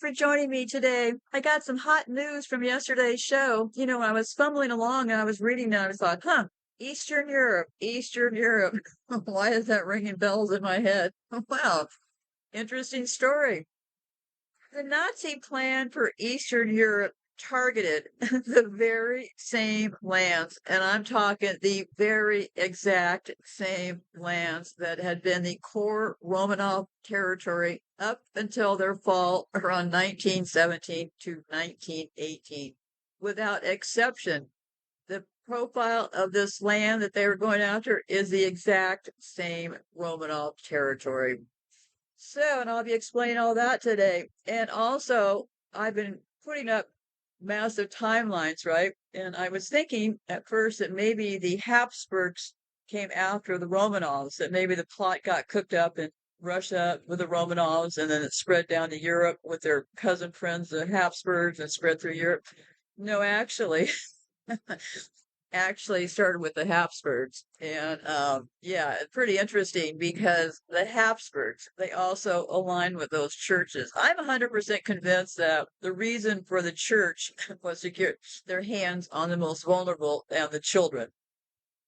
for joining me today. I got some hot news from yesterday's show. I was fumbling along and I was reading and I thought, Eastern Europe, Eastern Europe. Why is that ringing bells in my head? Wow, interesting story. The Nazi plan for Eastern Europe targeted the very same lands, and I'm talking the very exact same lands that had been the core Romanov territory up until their fall around 1917 to 1918. Without exception, the profile of this land that they were going after is the exact same Romanov territory. So, and I'll be explaining all that today. And also, I've been putting up massive timelines, right? And I was thinking at first that maybe the Habsburgs came after the Romanovs, that maybe the plot got cooked up in Russia with the Romanovs, and then it spread down to Europe with their cousin friends, the Habsburgs, and spread through Europe. No, actually, actually started with the Habsburgs. And yeah, pretty interesting because the Habsburgs, they also align with those churches. I'm 100% convinced that the reason for the church was to get their hands on the most vulnerable and the children,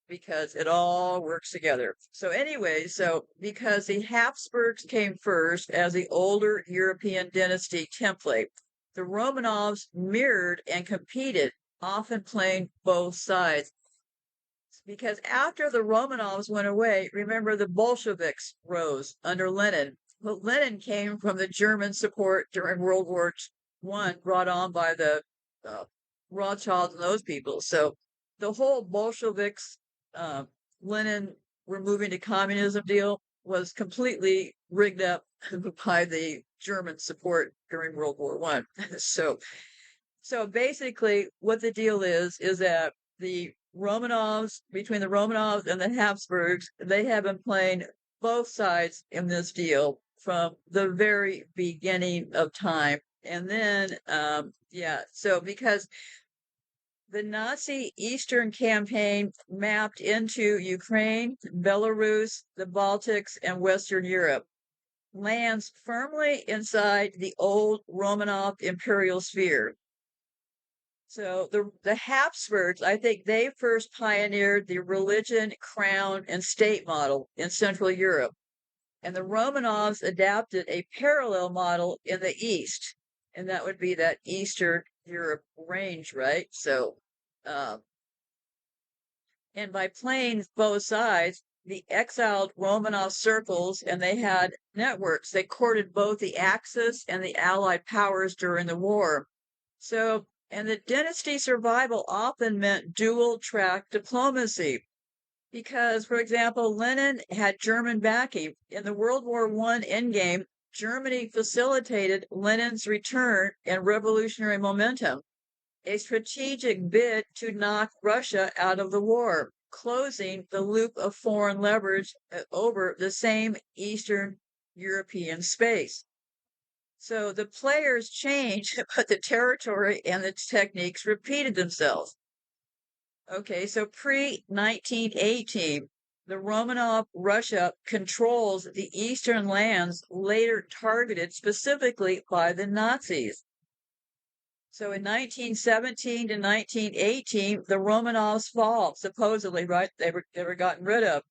because it all works together. So anyway, because the Habsburgs came first as the older European dynasty template, the Romanovs mirrored and competed, often playing both sides. Because after the Romanovs went away, remember the Bolsheviks rose under Lenin. Well, Lenin came from the German support during World War I, brought on by the Rothschilds and those people. So the whole Bolsheviks, Lenin, we're moving to communism deal was completely rigged up by the German support during World War I. So basically, what the deal is that the Romanovs, between the Romanovs and the Habsburgs, they have been playing both sides in this deal from the very beginning of time. And then, so because the Nazi Eastern campaign mapped into Ukraine, Belarus, the Baltics, and Western Europe, lands firmly inside the old Romanov imperial sphere. So the Habsburgs, I think they first pioneered the religion, crown, and state model in Central Europe. And the Romanovs adapted a parallel model in the East. And that would be that Eastern Europe range, right? So, and by playing both sides, the exiled Romanov circles, and they had networks. They courted both the Axis and the Allied powers during the war. So, and the dynasty survival often meant dual track diplomacy. Because, for example, Lenin had German backing. In the World War I endgame, Germany facilitated Lenin's return and revolutionary momentum, a strategic bid to knock Russia out of the war, closing the loop of foreign leverage over the same Eastern European space. So the players changed, but the territory and the techniques repeated themselves. Okay, so pre-1918, the Romanov Russia controls the eastern lands later targeted specifically by the Nazis. So in 1917 to 1918, the Romanovs fall, supposedly, right? They were gotten rid of.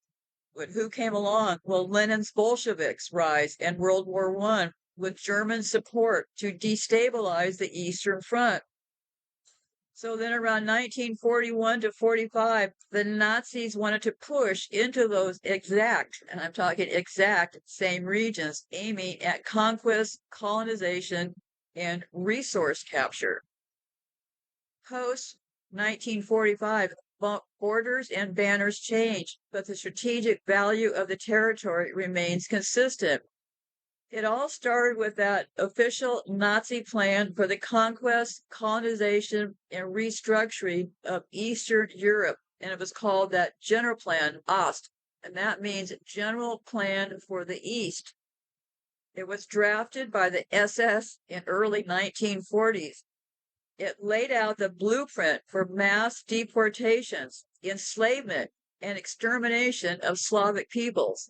But who came along? Well, Lenin's Bolsheviks rise and World War I with German support to destabilize the Eastern Front. So then around 1941 to 45, the Nazis wanted to push into those exact, and I'm talking exact, same regions, aiming at conquest, colonization, and resource capture. Post 1945, borders and banners change, but the strategic value of the territory remains consistent. It all started with that official Nazi plan for the conquest, colonization, and restructuring of Eastern Europe, and it was called that Generalplan Ost, and that means General Plan for the East. It was drafted by the SS in early 1940s. It laid out the blueprint for mass deportations, enslavement, and extermination of Slavic peoples.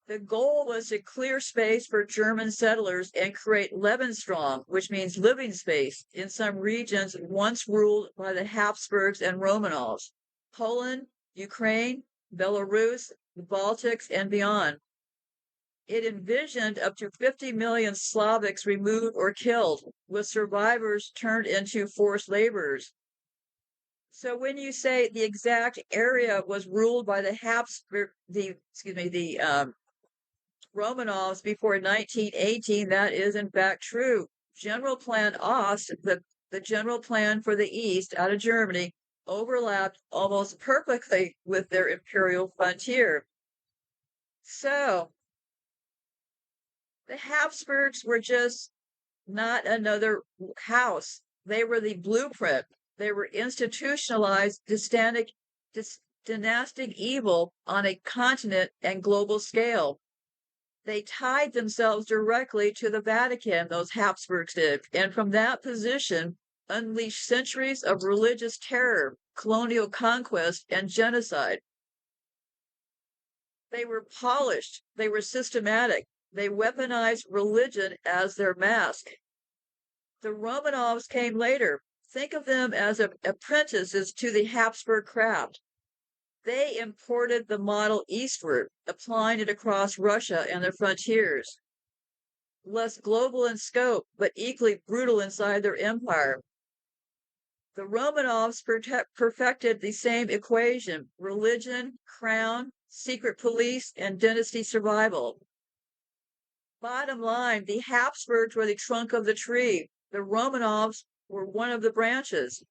The goal was to clear space for German settlers and create Lebensraum, which means living space, in some regions once ruled by the Habsburgs and Romanovs: Poland, Ukraine, Belarus, the Baltics, and beyond. It envisioned up to 50 million Slavics removed or killed, with survivors turned into forced laborers. So when you say the exact area was ruled by the Romanovs before 1918, that is in fact true. Generalplan Ost, the general plan for the East out of Germany, overlapped almost perfectly with their imperial frontier. So the Habsburgs were just not another house. They were the blueprint. They were institutionalized dynastic evil on a continent and global scale. They tied themselves directly to the Vatican, those Habsburgs did, and from that position unleashed centuries of religious terror, colonial conquest, and genocide. They were polished, they were systematic, they weaponized religion as their mask. The Romanovs came later. Think of them as apprentices to the Habsburg craft. They imported the model eastward, applying it across Russia and their frontiers. Less global in scope, but equally brutal inside their empire. The Romanovs perfected the same equation: religion, crown, secret police, and dynasty survival. Bottom line, the Habsburgs were the trunk of the tree. The Romanovs were one of the branches.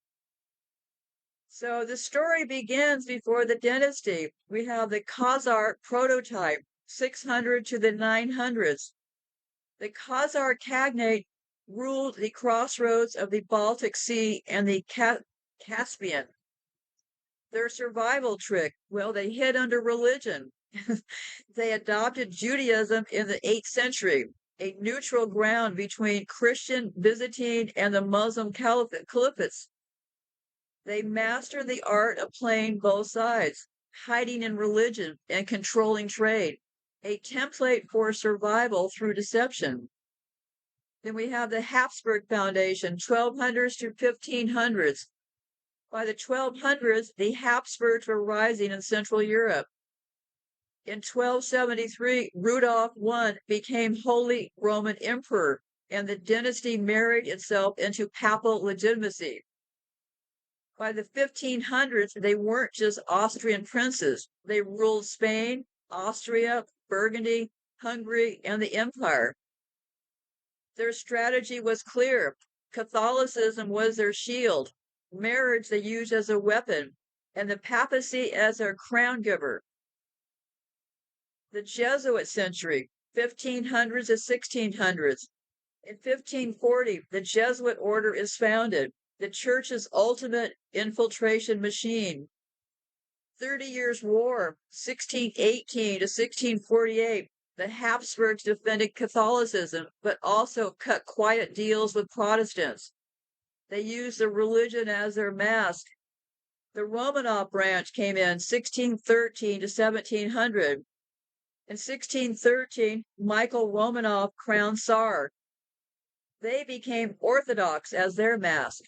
So the story begins before the dynasty. We have the Khazar prototype, 600 to the 900s. The Khazar Khaganate ruled the crossroads of the Baltic Sea and the Caspian. Their survival trick, well, they hid under religion. They adopted Judaism in the 8th century, a neutral ground between Christian, Byzantine, and the Muslim caliphates. They mastered the art of playing both sides, hiding in religion and controlling trade, a template for survival through deception. Then we have the Habsburg Foundation, 1200s to 1500s. By the 1200s, the Habsburgs were rising in Central Europe. In 1273, Rudolf I became Holy Roman Emperor, and the dynasty married itself into papal legitimacy. By the 1500s, they weren't just Austrian princes. They ruled Spain, Austria, Burgundy, Hungary, and the empire. Their strategy was clear. Catholicism was their shield, marriage they used as a weapon, and the papacy as their crown giver. The Jesuit century, 1500s to 1600s. In 1540, the Jesuit order is founded, the church's ultimate infiltration machine. 30 Years' War, 1618 to 1648. The Habsburgs defended Catholicism, but also cut quiet deals with Protestants. They used the religion as their mask. The Romanov branch came in 1613 to 1700. In 1613, Michael Romanov crowned Tsar. They became Orthodox as their mask,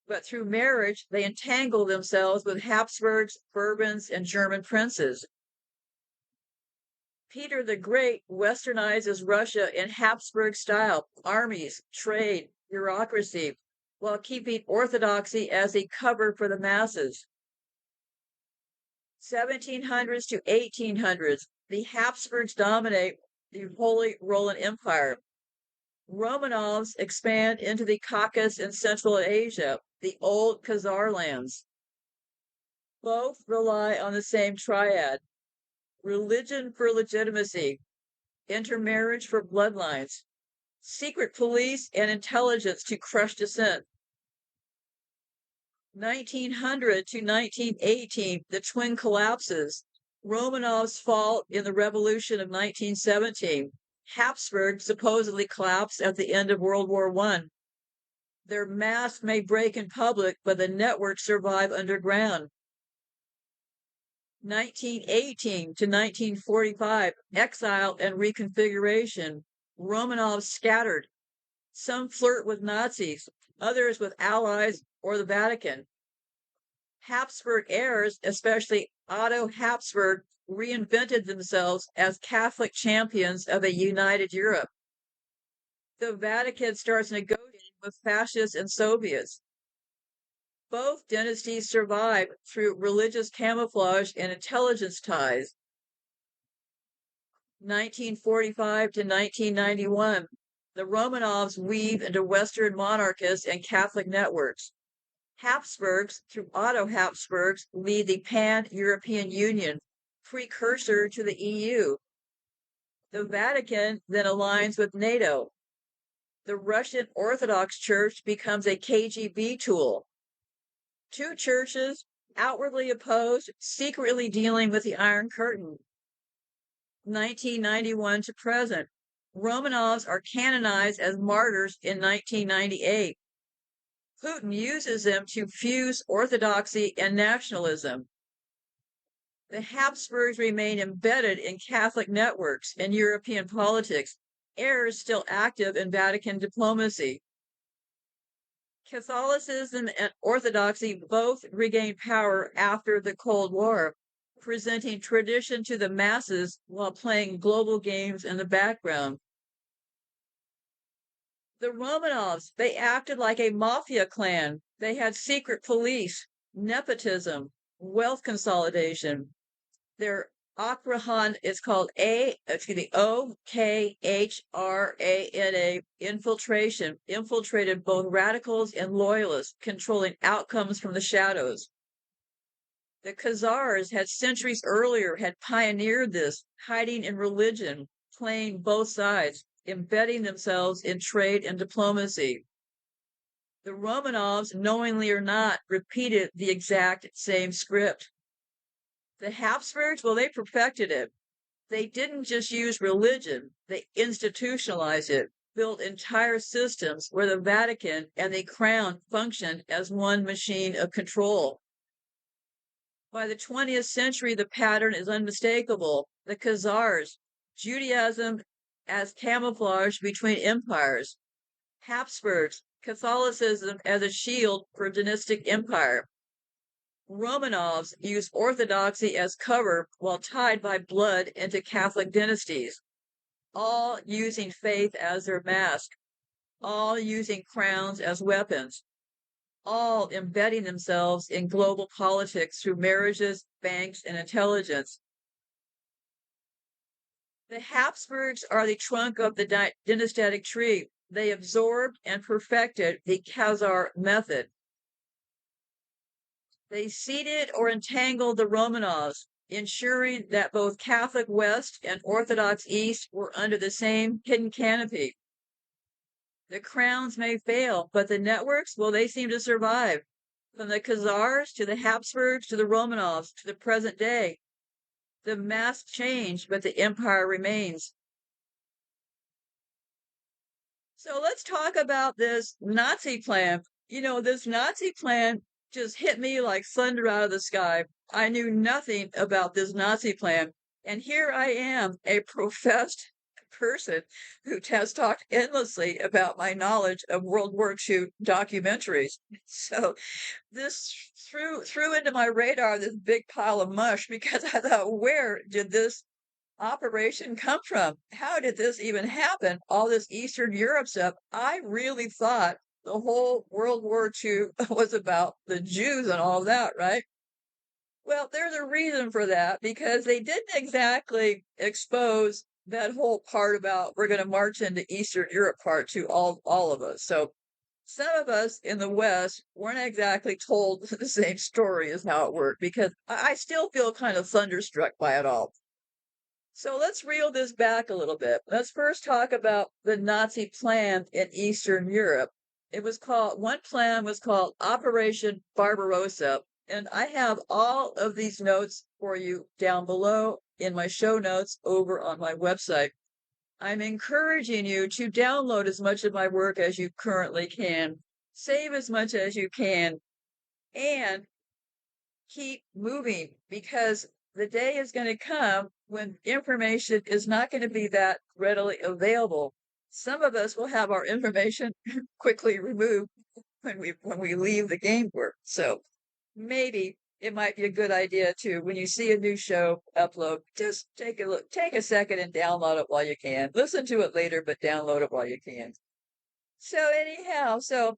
but through marriage, they entangled themselves with Habsburgs, Bourbons, and German princes. Peter the Great westernizes Russia in Habsburg style: armies, trade, bureaucracy, while keeping orthodoxy as a cover for the masses. 1700s to 1800s, the Habsburgs dominate the Holy Roman Empire. Romanovs expand into the Caucasus and Central Asia, the old Khazar lands. Both rely on the same triad: religion for legitimacy, intermarriage for bloodlines, secret police and intelligence to crush dissent. 1900 to 1918, the twin collapses. Romanovs fall in the revolution of 1917. Habsburg supposedly collapsed at the end of World War I. Their mask may break in public, but the networks survive underground. 1918 to 1945, exile and reconfiguration. Romanovs scattered. Some flirt with Nazis, others with allies or the Vatican. Habsburg heirs, especially Otto Habsburg, reinvented themselves as Catholic champions of a united Europe. The Vatican starts negotiating with fascists and Soviets. Both dynasties survive through religious camouflage and intelligence ties. 1945 to 1991, the Romanovs weave into Western monarchists and Catholic networks. Habsburgs, through Otto Habsburgs, lead the Pan-European Union, precursor to the EU. The Vatican then aligns with NATO. The Russian Orthodox Church becomes a KGB tool. Two churches, outwardly opposed, secretly dealing with the Iron Curtain. 1991 to present. Romanovs are canonized as martyrs in 1998. Putin uses them to fuse orthodoxy and nationalism. The Habsburgs remain embedded in Catholic networks and European politics, heirs still active in Vatican diplomacy. Catholicism and Orthodoxy both regained power after the Cold War, presenting tradition to the masses while playing global games in the background. The Romanovs, they acted like a mafia clan. They had secret police, nepotism, wealth consolidation. Their Okhrana is called OKHRANA, infiltration, infiltrated both radicals and loyalists, controlling outcomes from the shadows. The Khazars had centuries earlier had pioneered this, hiding in religion, playing both sides, embedding themselves in trade and diplomacy. The Romanovs, knowingly or not, repeated the exact same script. The Habsburgs, well, they perfected it. They didn't just use religion, they institutionalized it, built entire systems where the Vatican and the crown functioned as one machine of control. By the 20th century, the pattern is unmistakable. The Khazars, Judaism as camouflage between empires. Habsburgs, Catholicism as a shield for dynastic empire. Romanovs use orthodoxy as cover while tied by blood into Catholic dynasties, all using faith as their mask, all using crowns as weapons, all embedding themselves in global politics through marriages, banks, and intelligence. The Habsburgs are the trunk of the dynastic tree. They absorbed and perfected the Khazar method. They seeded or entangled the Romanovs, ensuring that both Catholic West and Orthodox East were under the same hidden canopy. The crowns may fail, but the networks, well, they seem to survive. From the Khazars to the Habsburgs to the Romanovs to the present day. The masks change, but the empire remains. So let's talk about this Nazi plan. This Nazi plan just hit me like thunder out of the sky. I knew nothing about this Nazi plan. And here I am, a professed person who has talked endlessly about my knowledge of World War II documentaries. So this threw into my radar this big pile of mush because I thought, where did this operation come from? How did this even happen? All this Eastern Europe stuff. I really thought the whole World War II was about the Jews and all that, right? Well, there's a reason for that because they didn't exactly expose that whole part about we're going to march into Eastern Europe part to all of us. So some of us in the West weren't exactly told the same story as how it worked because I still feel kind of thunderstruck by it all. So let's reel this back a little bit. Let's first talk about the Nazi plan in Eastern Europe. One plan was called Operation Barbarossa. And I have all of these notes for you down below in my show notes over on my website. I'm encouraging you to download as much of my work as you currently can, save as much as you can, and keep moving because the day is going to come when information is not going to be that readily available. Some of us will have our information quickly removed when we leave the game board. So maybe it might be a good idea to, when you see a new show upload, just take a look, take a second and download it while you can. Listen to it later, but download it while you can. So anyhow, so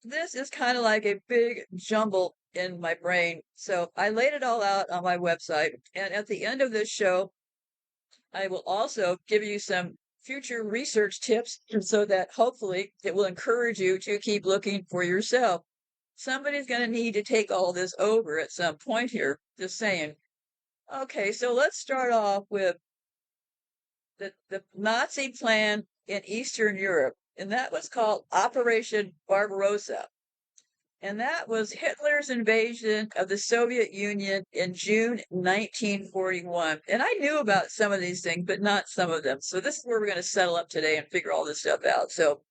this is kind of like a big jumble in my brain. So I laid it all out on my website. And at the end of this show, I will also give you some future research tips so that hopefully it will encourage you to keep looking for yourself. Somebody's going to need to take all this over at some point here, just saying. Okay, so let's start off with the Nazi plan in Eastern Europe, and that was called Operation Barbarossa. And that was Hitler's invasion of the Soviet Union in June 1941. And I knew about some of these things, but not some of them. So this is where we're going to settle up today and figure all this stuff out. So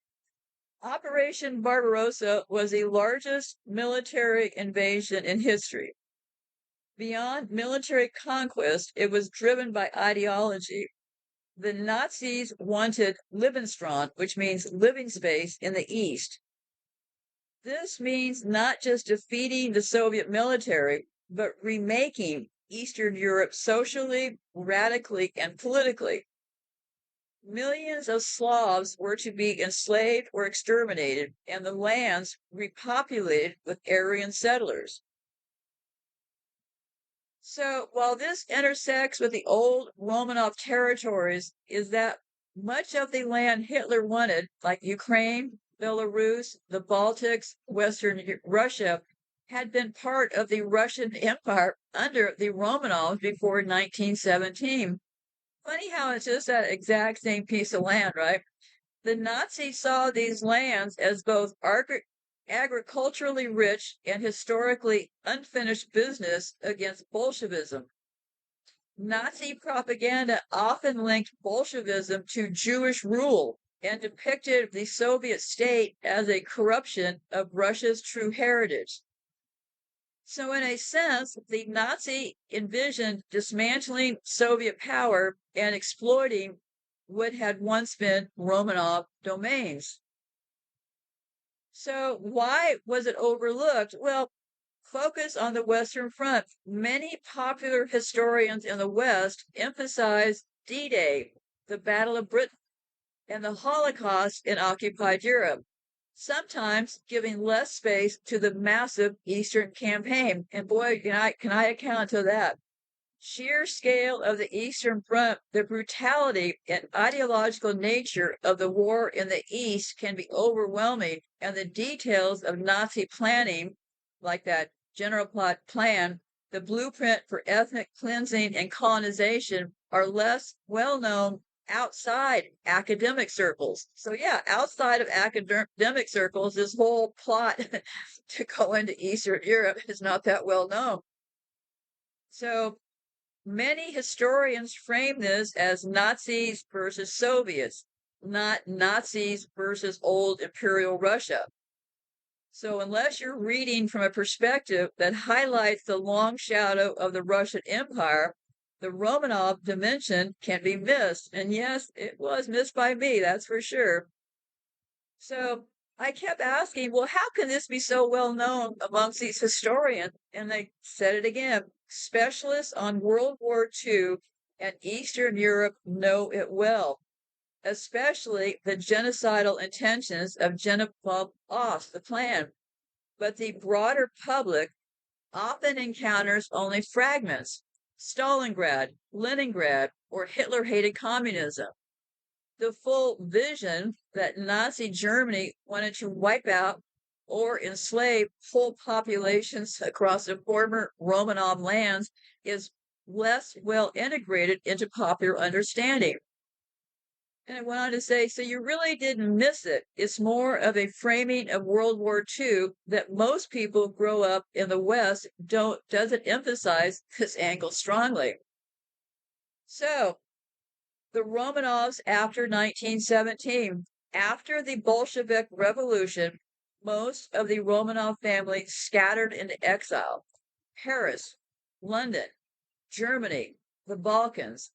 Operation Barbarossa was the largest military invasion in history. Beyond military conquest, it was driven by ideology. The Nazis wanted Lebensraum, which means living space, in the East. This means not just defeating the Soviet military, but remaking Eastern Europe socially, radically, and politically. Millions of Slavs were to be enslaved or exterminated, and the lands repopulated with Aryan settlers. So while this intersects with the old Romanov territories, is that much of the land Hitler wanted, like Ukraine, Belarus, the Baltics, Western Russia, had been part of the Russian Empire under the Romanovs before 1917. Funny how it's just that exact same piece of land, right? The Nazis saw these lands as both agriculturally rich and historically unfinished business against Bolshevism. Nazi propaganda often linked Bolshevism to Jewish rule and depicted the Soviet state as a corruption of Russia's true heritage. So, in a sense, the Nazi envisioned dismantling Soviet power and exploiting what had once been Romanov domains. So, why was it overlooked? Well, focus on the Western Front. Many popular historians in the West emphasize D-Day, the Battle of Britain, and the Holocaust in occupied Europe, sometimes giving less space to the massive Eastern campaign. And boy, can I account to that. Sheer scale of the Eastern Front, the brutality and ideological nature of the war in the East can be overwhelming, and the details of Nazi planning, like that Generalplan plan, the blueprint for ethnic cleansing and colonization, are less well known outside academic circles. So yeah, outside of academic circles, this whole plot to go into Eastern Europe is not that well known. So many historians frame this as Nazis versus Soviets, not Nazis versus old Imperial Russia. So unless you're reading from a perspective that highlights the long shadow of the Russian Empire, the Romanov dimension can be missed. And yes, it was missed by me, that's for sure. So I kept asking, well, how can this be so well known amongst these historians? And they said it again. Specialists on World War II and Eastern Europe know it well, especially the genocidal intentions of Generalplan Ost, the plan. But the broader public often encounters only fragments: Stalingrad, Leningrad, or Hitler-hated communism. The full vision that Nazi Germany wanted to wipe out or enslave whole populations across the former Romanov lands is less well integrated into popular understanding. And I went on to say, so you really didn't miss it. It's more of a framing of World War II that most people grow up in the West doesn't emphasize this angle strongly. So the Romanovs after 1917. After the Bolshevik Revolution, most of the Romanov family scattered into exile. Paris, London, Germany, the Balkans.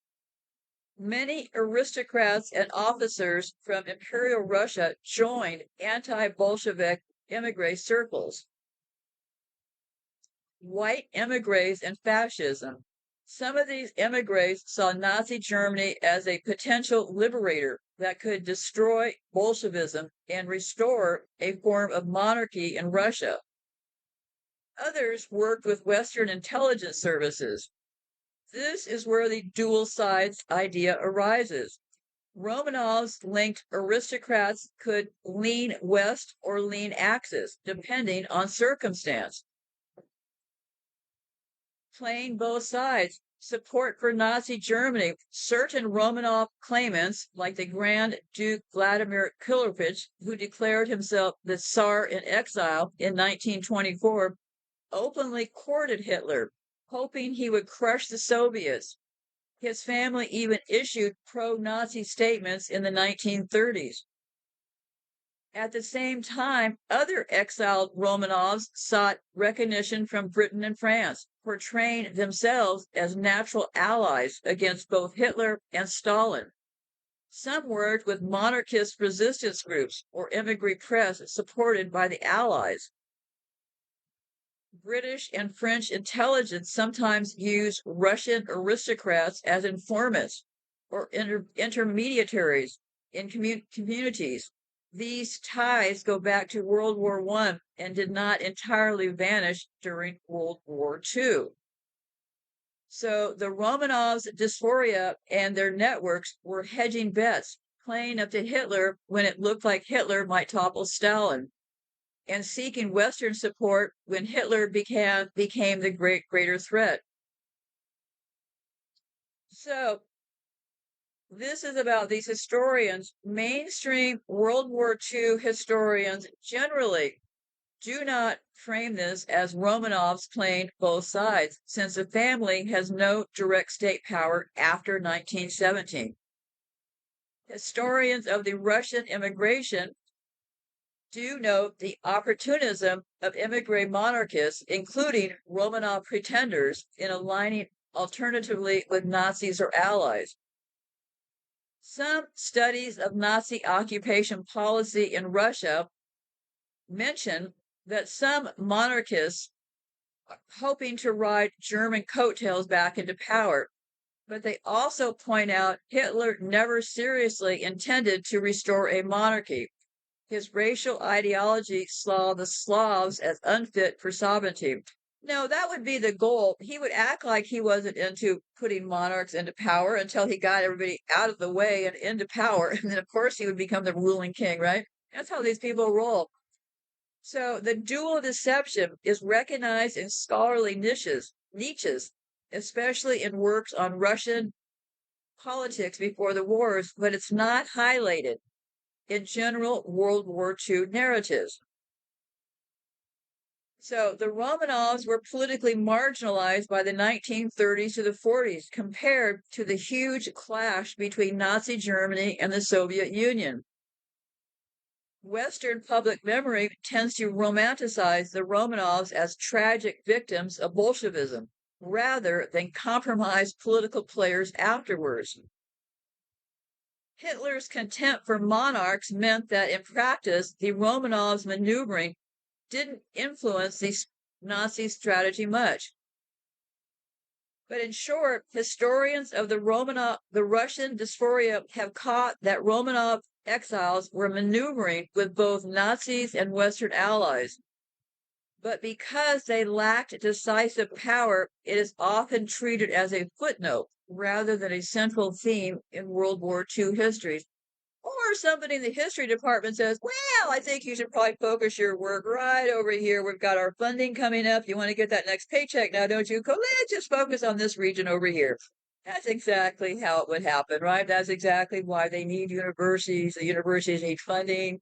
Many aristocrats and officers from Imperial Russia joined anti-Bolshevik emigre circles. White emigres and fascism. Some of these emigres saw Nazi Germany as a potential liberator that could destroy Bolshevism and restore a form of monarchy in Russia. Others worked with Western intelligence services. This is where the dual sides idea arises. Romanovs linked aristocrats could lean west or lean axis, depending on circumstance. Playing both sides, support for Nazi Germany. Certain Romanov claimants, like the Grand Duke Vladimir Kilovich, who declared himself the Tsar in exile in 1924, openly courted Hitler, hoping he would crush the Soviets. His family even issued pro-Nazi statements in the 1930s. At the same time, other exiled Romanovs sought recognition from Britain and France, portraying themselves as natural allies against both Hitler and Stalin. Some worked with monarchist resistance groups or emigre press supported by the Allies. British and French intelligence sometimes used Russian aristocrats as informants or intermediaries in communities. These ties go back to World War I and did not entirely vanish during World War II. So the Romanovs' dysphoria and their networks were hedging bets, playing up to Hitler when it looked like Hitler might topple Stalin, and seeking Western support when Hitler became the greater threat. So this is about these historians. Mainstream World War II historians generally do not frame this as Romanovs playing both sides, since the family has no direct state power after 1917. Historians of the Russian immigration do note the opportunism of emigre monarchists, including Romanov pretenders, in aligning alternatively with Nazis or allies. Some studies of Nazi occupation policy in Russia mention that some monarchists are hoping to ride German coattails back into power, but they also point out Hitler never seriously intended to restore a monarchy. His racial ideology saw the Slavs as unfit for sovereignty. No, that would be the goal. He would act like he wasn't into putting monarchs into power until he got everybody out of the way and into power. And then, of course, he would become the ruling king, right? That's how these people roll. So the dual deception is recognized in scholarly niches, especially in works on Russian politics before the wars, but it's not highlighted in general World War II narratives. So the Romanovs were politically marginalized by the 1930s to the 40s compared to the huge clash between Nazi Germany and the Soviet Union. Western public memory tends to romanticize the Romanovs as tragic victims of Bolshevism rather than compromised political players afterwards. Hitler's contempt for monarchs meant that in practice, the Romanovs' maneuvering didn't influence the Nazi strategy much. But in short, historians of the Russian dysphoria have caught that Romanov exiles were maneuvering with both Nazis and Western allies. But because they lacked decisive power, it is often treated as a footnote rather than a central theme in World War II history. Or somebody in the history department says, well, I think you should probably focus your work right over here. We've got our funding coming up. You want to get that next paycheck now, don't you? Let's just focus on this region over here. That's exactly how it would happen, right? That's exactly why they need universities. The universities need funding.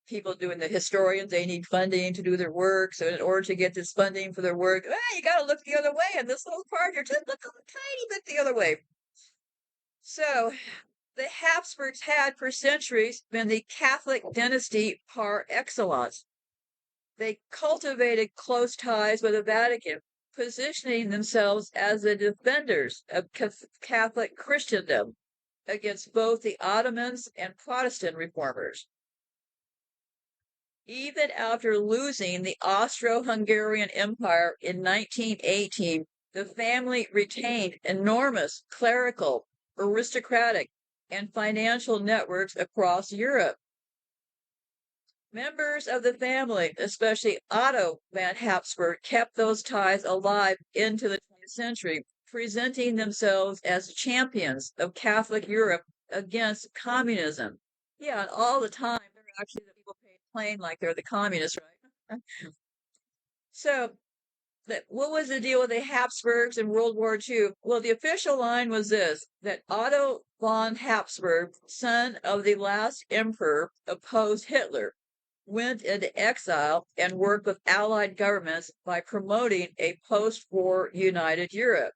People doing the historians, they need funding to do their work. So in order to get this funding for their work, you got to look the other way. And this little part, you're just looking a tiny bit the other way. So the Habsburgs had for centuries been the Catholic dynasty par excellence. They cultivated close ties with the Vatican, positioning themselves as the defenders of Catholic Christendom against both the Ottomans and Protestant reformers. Even after losing the Austro-Hungarian Empire in 1918, the family retained enormous clerical, aristocratic, and financial networks across Europe. Members of the family, especially Otto von Habsburg, kept those ties alive into the 20th century, presenting themselves as champions of Catholic Europe against communism. Yeah, and all the time they're actually the people playing like they're the communists, right? So, what was the deal with the Habsburgs in World War II? Well, the official line was this, that Otto von Habsburg, son of the last emperor, opposed Hitler, went into exile, and worked with Allied governments by promoting a post-war united Europe.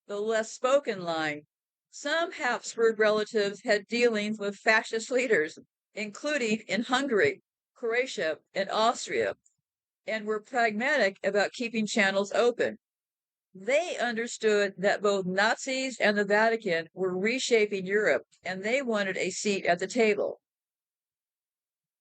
The less spoken line. Some Habsburg relatives had dealings with fascist leaders, including in Hungary, Croatia, and Austria, and were pragmatic about keeping channels open. They understood that both Nazis and the Vatican were reshaping Europe, and they wanted a seat at the table.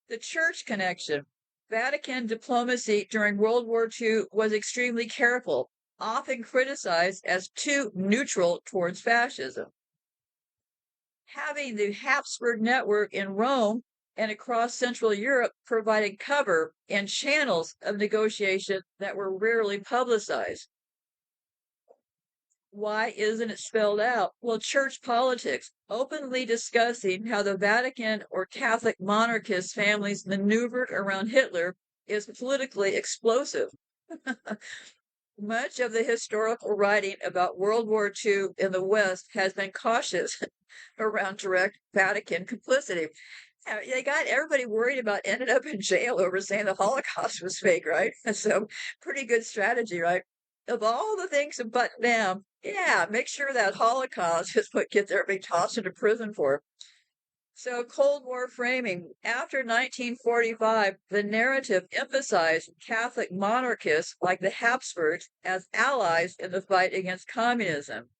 The church connection. Vatican diplomacy during World War II was extremely careful, often criticized as too neutral towards fascism. Having the Habsburg network in Rome and across Central Europe provided cover and channels of negotiation that were rarely publicized. Why isn't it spelled out? Well, church politics, openly discussing how the Vatican or Catholic monarchist families maneuvered around Hitler, is politically explosive. Much of the historical writing about World War II in the West has been cautious around direct Vatican complicity. They got everybody worried about ending up in jail over saying the Holocaust was fake, right? So, pretty good strategy, right? Of all the things to button down, yeah, make sure that Holocaust is what gets everybody tossed into prison for. So, Cold War framing. After 1945, the narrative emphasized Catholic monarchists like the Habsburgs as allies in the fight against communism.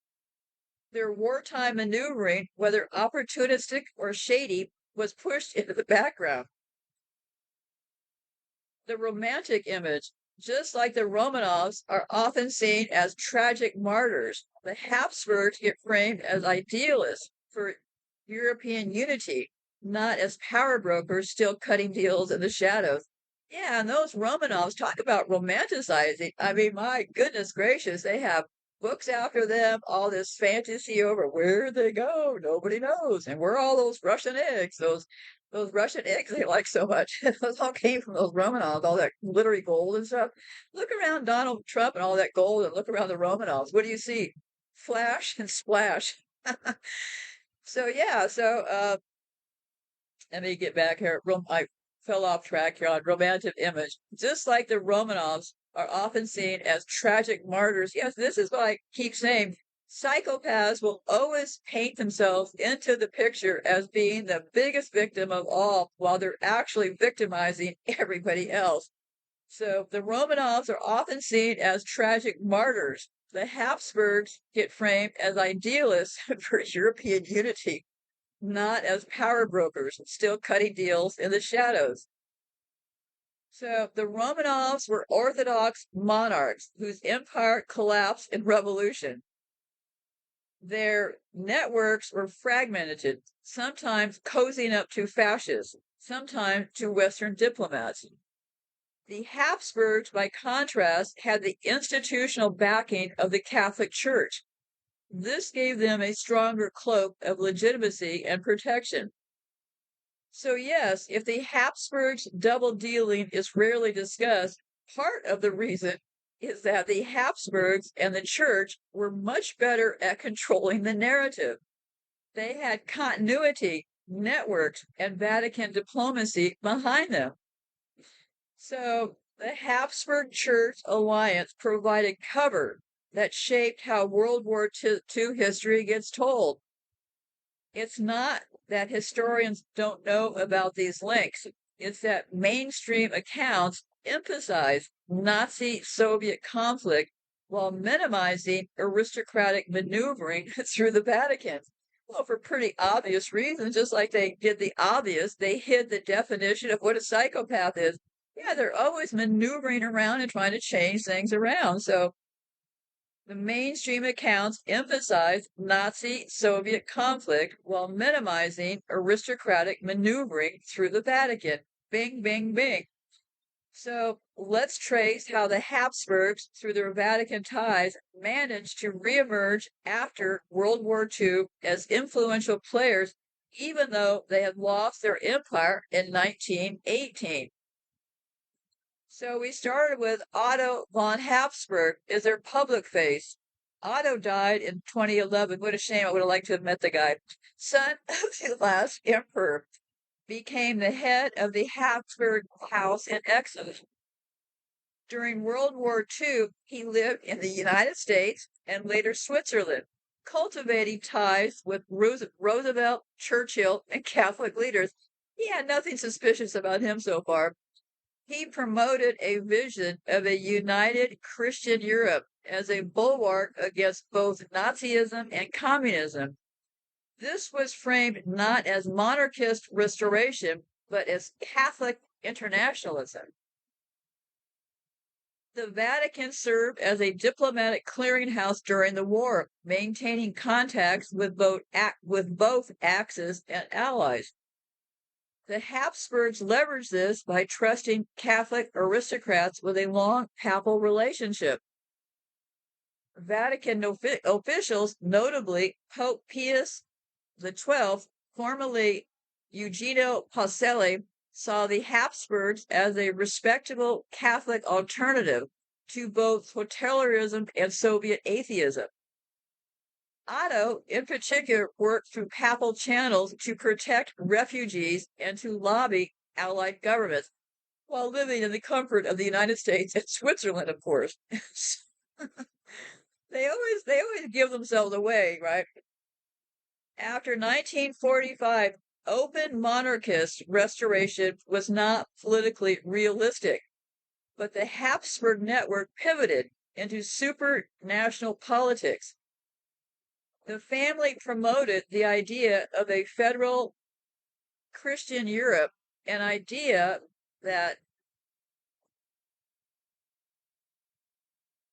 Their wartime maneuvering, whether opportunistic or shady, was pushed into the background. The romantic image, just like the Romanovs, are often seen as tragic martyrs. The Habsburgs get framed as idealists for European unity, not as power brokers still cutting deals in the shadows. Yeah, and those Romanovs, talk about romanticizing. I mean, my goodness gracious, they have books after them, all this fantasy over where they go, nobody knows. And where are all those Russian eggs, those Russian eggs they like so much? Those all came from those Romanovs, all that glittery gold and stuff. Look around Donald Trump and all that gold, and look around the Romanovs. What do you see? Flash and splash. So yeah, let me get back here. I fell off track here on romantic image. Just like the Romanovs are often seen as tragic martyrs. Yes, this is what I keep saying. Psychopaths will always paint themselves into the picture as being the biggest victim of all, while they're actually victimizing everybody else. So the Romanovs are often seen as tragic martyrs. The Habsburgs get framed as idealists for European unity, not as power brokers, still cutting deals in the shadows. So the Romanovs were Orthodox monarchs whose empire collapsed in revolution. Their networks were fragmented, sometimes cozying up to fascists, sometimes to Western diplomats. The Habsburgs, by contrast, had the institutional backing of the Catholic Church. This gave them a stronger cloak of legitimacy and protection. So yes, if the Habsburgs' double dealing is rarely discussed, part of the reason is that the Habsburgs and the church were much better at controlling the narrative. They had continuity, networks, and Vatican diplomacy behind them. So the Habsburg Church alliance provided cover that shaped how World War II history gets told. It's not that historians don't know about these links. It's that mainstream accounts emphasize Nazi-Soviet conflict while minimizing aristocratic maneuvering through the Vatican. Well, for pretty obvious reasons, just like they did the obvious, they hid the definition of what a psychopath is. Yeah, they're always maneuvering around and trying to change things around. So the mainstream accounts emphasize Nazi-Soviet conflict while minimizing aristocratic maneuvering through the Vatican. Bing, bing, bing. So let's trace how the Habsburgs, through their Vatican ties, managed to reemerge after World War II as influential players, even though they had lost their empire in 1918. So we started with Otto von Habsburg as their public face. Otto died in 2011. What a shame. I would have liked to have met the guy. Son of the last emperor, became the head of the Habsburg house in exile. During World War II, he lived in the United States and later Switzerland, cultivating ties with Roosevelt, Churchill, and Catholic leaders. He had nothing suspicious about him so far. He promoted a vision of a united Christian Europe as a bulwark against both Nazism and communism. This was framed not as monarchist restoration, but as Catholic internationalism. The Vatican served as a diplomatic clearinghouse during the war, maintaining contacts with both Axis and allies. The Habsburgs leveraged this by trusting Catholic aristocrats with a long papal relationship. Vatican officials, notably Pope Pius XII, formerly Eugenio Pacelli, saw the Habsburgs as a respectable Catholic alternative to both totalitarianism and Soviet atheism. Otto, in particular, worked through papal channels to protect refugees and to lobby Allied governments while living in the comfort of the United States and Switzerland, of course. they always give themselves away, right? After 1945, open monarchist restoration was not politically realistic, but the Habsburg network pivoted into supranational politics. The family promoted the idea of a federal Christian Europe, an idea that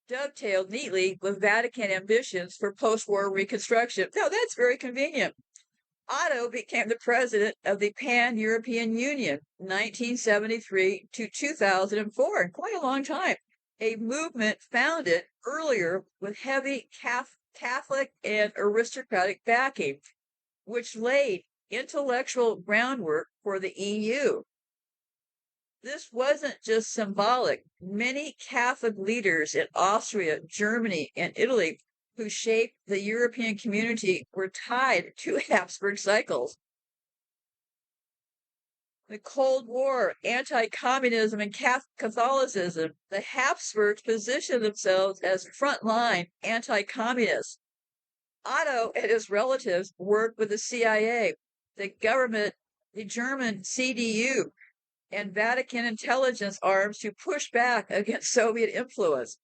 dovetailed neatly with Vatican ambitions for post-war reconstruction. Now, that's very convenient. Otto became the president of the Pan-European Union, 1973 to 2004, quite a long time. A movement founded earlier with heavy Catholic and aristocratic backing, which laid intellectual groundwork for the EU. This wasn't just symbolic. Many Catholic leaders in Austria, Germany, and Italy who shaped the European community were tied to Habsburg cycles. The Cold War, anti-communism, and Catholicism, the Habsburgs positioned themselves as frontline anti-communists. Otto and his relatives worked with the CIA, the government, the German CDU, and Vatican intelligence arms to push back against Soviet influence.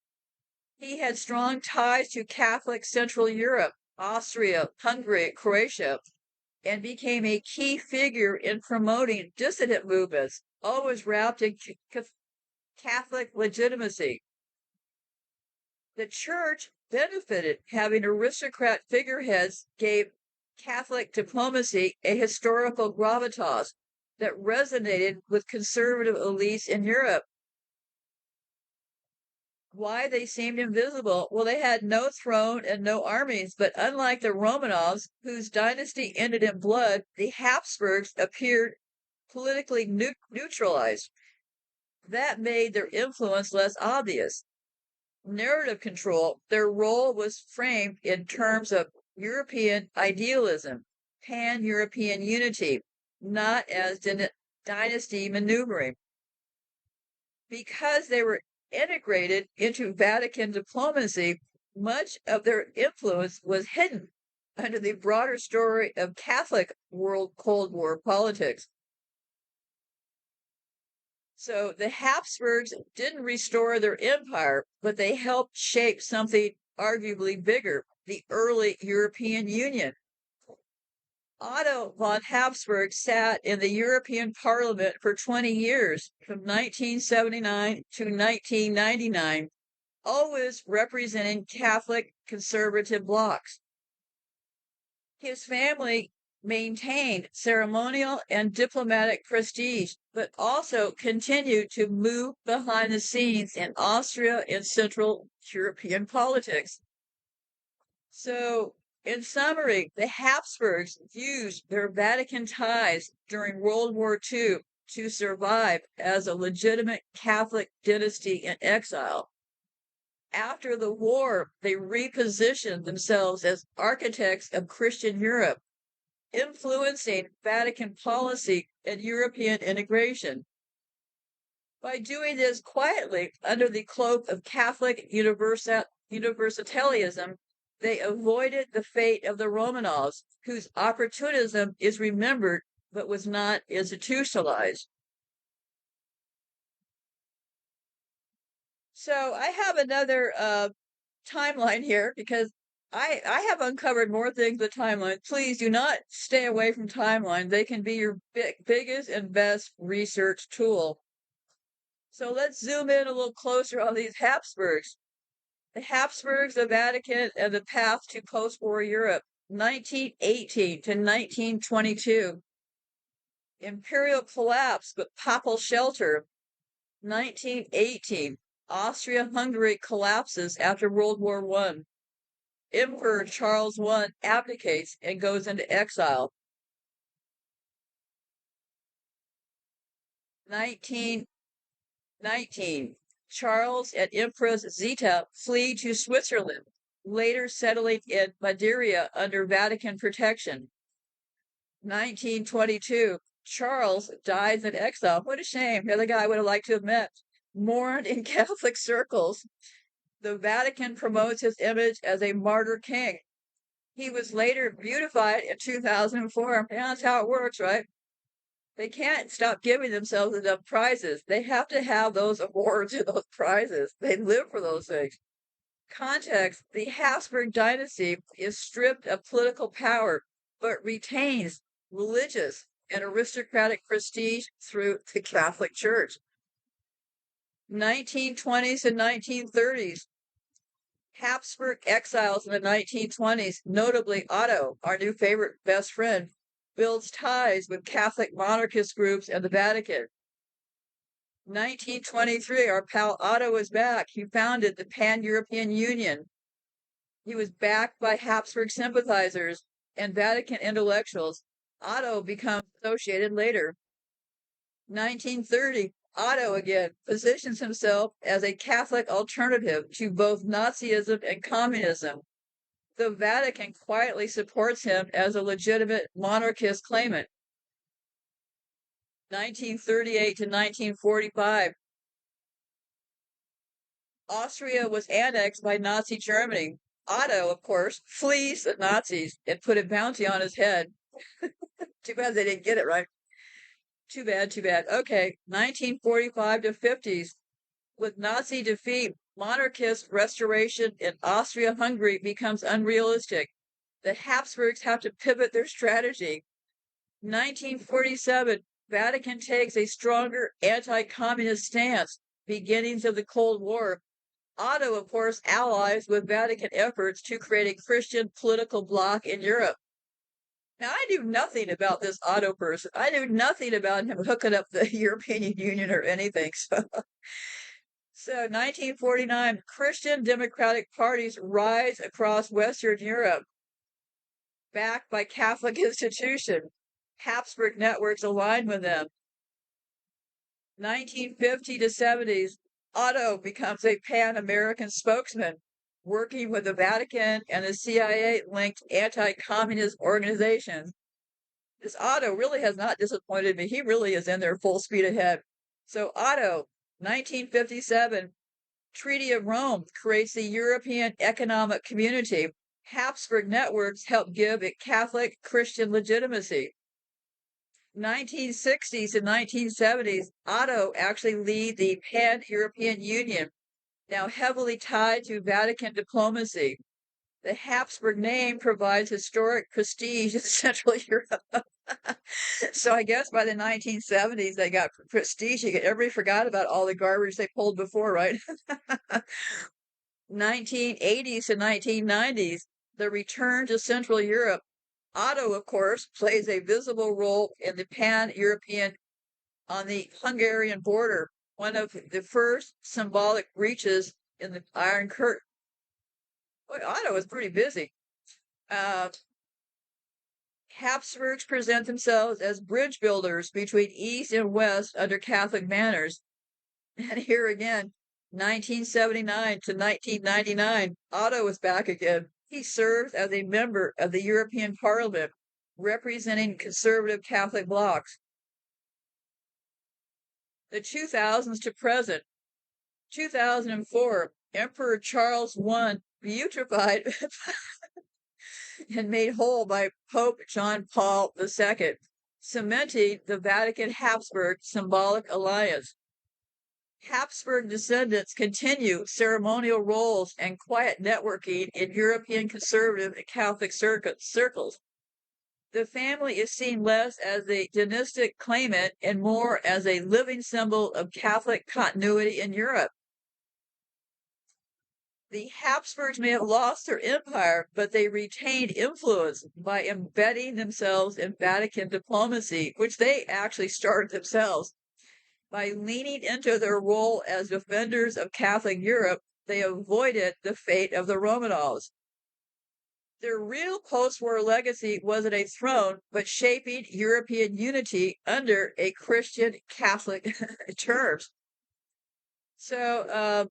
He had strong ties to Catholic Central Europe, Austria, Hungary, Croatia, and became a key figure in promoting dissident movements, always wrapped in Catholic legitimacy. The church benefited having aristocrat figureheads gave Catholic diplomacy a historical gravitas that resonated with conservative elites in Europe. Why they seemed invisible? Well, they had no throne and no armies, but unlike the Romanovs, whose dynasty ended in blood, the Habsburgs appeared politically neutralized. That made their influence less obvious. Narrative control, their role was framed in terms of European idealism, pan-European unity, not as dynasty maneuvering. Because they were integrated into Vatican diplomacy, much of their influence was hidden under the broader story of Catholic world Cold War politics. So the Habsburgs didn't restore their empire, but they helped shape something arguably bigger, the early European Union. Otto von Habsburg sat in the European Parliament for 20 years, from 1979 to 1999, always representing Catholic conservative blocs. His family maintained ceremonial and diplomatic prestige, but also continued to move behind the scenes in Austria and Central European politics. So, in summary, the Habsburgs used their Vatican ties during World War II to survive as a legitimate Catholic dynasty in exile. After the war, they repositioned themselves as architects of Christian Europe, influencing Vatican policy and European integration. By doing this quietly under the cloak of Catholic universalism, they avoided the fate of the Romanovs, whose opportunism is remembered but was not institutionalized. So I have another timeline here because I have uncovered more things with timeline. Please do not stay away from timeline. They can be your biggest and best research tool. So let's zoom in a little closer on these Habsburgs. The Habsburgs, the Vatican, and the path to post-war Europe, 1918 to 1922. Imperial collapse but papal shelter, 1918. Austria-Hungary collapses after World War I. Emperor Charles I abdicates and goes into exile. 1919. Charles and Empress Zita flee to Switzerland, later settling in Madeira under Vatican protection. 1922. Charles dies in exile. What a shame. The other guy I would have liked to have met. Mourned in Catholic circles. The Vatican promotes his image as a martyr king. He was later beatified in 2004. Yeah, that's how it works, right? They can't stop giving themselves enough prizes. They have to have those awards and those prizes. They live for those things. Context: the Habsburg dynasty is stripped of political power, but retains religious and aristocratic prestige through the Catholic Church. 1920s and 1930s. Habsburg exiles in the 1920s, notably Otto, our new favorite best friend, builds ties with Catholic monarchist groups and the Vatican. 1923, our pal Otto is back. He founded the Pan-European Union. He was backed by Habsburg sympathizers and Vatican intellectuals. Otto becomes associated later. 1930, Otto again positions himself as a Catholic alternative to both Nazism and communism. The Vatican quietly supports him as a legitimate monarchist claimant. 1938 to 1945. Austria was annexed by Nazi Germany. Otto, of course, flees the Nazis and put a bounty on his head. Too bad they didn't get it right. Too bad, too bad. Okay, 1945 to 50s. With Nazi defeat, monarchist restoration in Austria-Hungary becomes unrealistic. The Habsburgs have to pivot their strategy. 1947, Vatican takes a stronger anti-communist stance. Beginnings of the Cold War. Otto, of course, allies with Vatican efforts to create a Christian political bloc in Europe. Now, I knew nothing about this Otto person. I knew nothing about him hooking up the European Union or anything. So 1949, Christian democratic parties rise across Western Europe, backed by Catholic institutions. Habsburg networks align with them. 1950 to 70s, Otto becomes a pan-American spokesman, working with the Vatican and the CIA-linked anti-communist organizations. This Otto really has not disappointed me. He really is in there full speed ahead. So Otto, 1957, Treaty of Rome creates the European Economic Community. Habsburg networks help give it Catholic Christian legitimacy. 1960s and 1970s, Otto actually lead the Pan-European Union, now heavily tied to Vatican diplomacy. The Habsburg name provides historic prestige in Central Europe. So I guess by the 1970s, they got prestige. Everybody forgot about all the garbage they pulled before, right? 1980s to 1990s, the return to Central Europe. Otto, of course, plays a visible role in the pan-European on the Hungarian border, one of the first symbolic breaches in the Iron Curtain. Boy, Otto was pretty busy. Uh, Habsburgs present themselves as bridge builders between East and West under Catholic manners. And here again, 1979 to 1999, Otto is back again. He serves as a member of the European Parliament, representing conservative Catholic blocs. The 2000s to present, 2004, Emperor Charles I, beatified and made whole by Pope John Paul II, cementing the Vatican-Habsburg symbolic alliance. Habsburg descendants continue ceremonial roles and quiet networking in European conservative and Catholic circles. The family is seen less as a dynastic claimant and more as a living symbol of Catholic continuity in Europe. The Habsburgs may have lost their empire, but they retained influence by embedding themselves in Vatican diplomacy, which they actually started themselves. By leaning into their role as defenders of Catholic Europe, they avoided the fate of the Romanovs. Their real post-war legacy wasn't a throne, but shaping European unity under a Christian Catholic terms. So,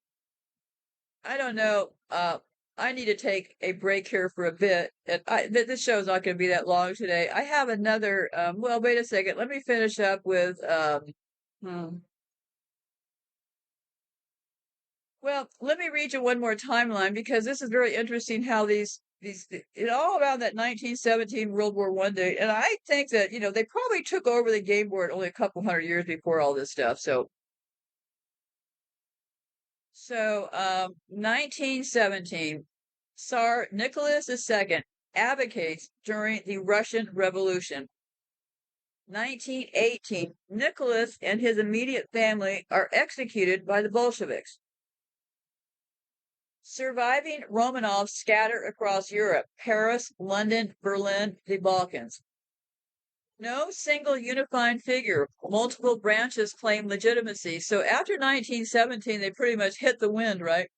I don't know. I need to take a break here for a bit. And this show is not going to be that long today. I have another. Well, wait a second. Let me finish up with. Hmm. Well, let me read you one more timeline because this is very interesting. How these all around that 1917 World War I date, and I think that they probably took over the game board only a couple hundred years before all this stuff. So, 1917, Tsar Nicholas II abdicates during the Russian Revolution. 1918, Nicholas and his immediate family are executed by the Bolsheviks. Surviving Romanovs scatter across Europe, Paris, London, Berlin, the Balkans. No single unifying figure. Multiple branches claim legitimacy. So after 1917, they pretty much hit the wind, right?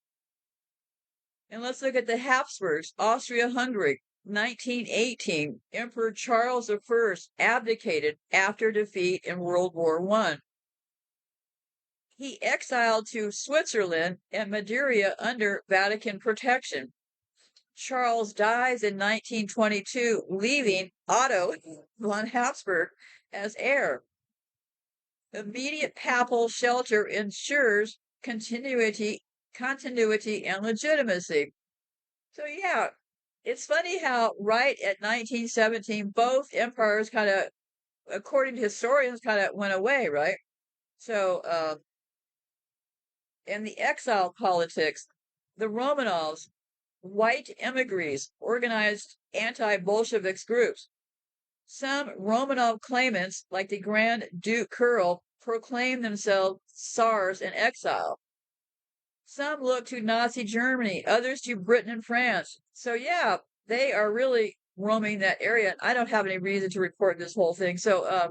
And let's look at the Habsburgs, Austria-Hungary, 1918. Emperor Charles I abdicated after defeat in World War I. He exiled to Switzerland and Madeira under Vatican protection. Charles dies in 1922, leaving Otto von Habsburg as heir. Immediate papal shelter ensures continuity and legitimacy. So yeah, it's funny how right at 1917, both empires kind of, according to historians, kind of went away, right? So, in the exile politics, the Romanovs, white emigres, organized anti-Bolshevik groups. Some Romanov claimants, like the Grand Duke Kirill, proclaim themselves Tsars in exile. Some look to Nazi Germany, others to Britain and France. So yeah, they are really roaming that area. I don't have any reason to report this whole thing. So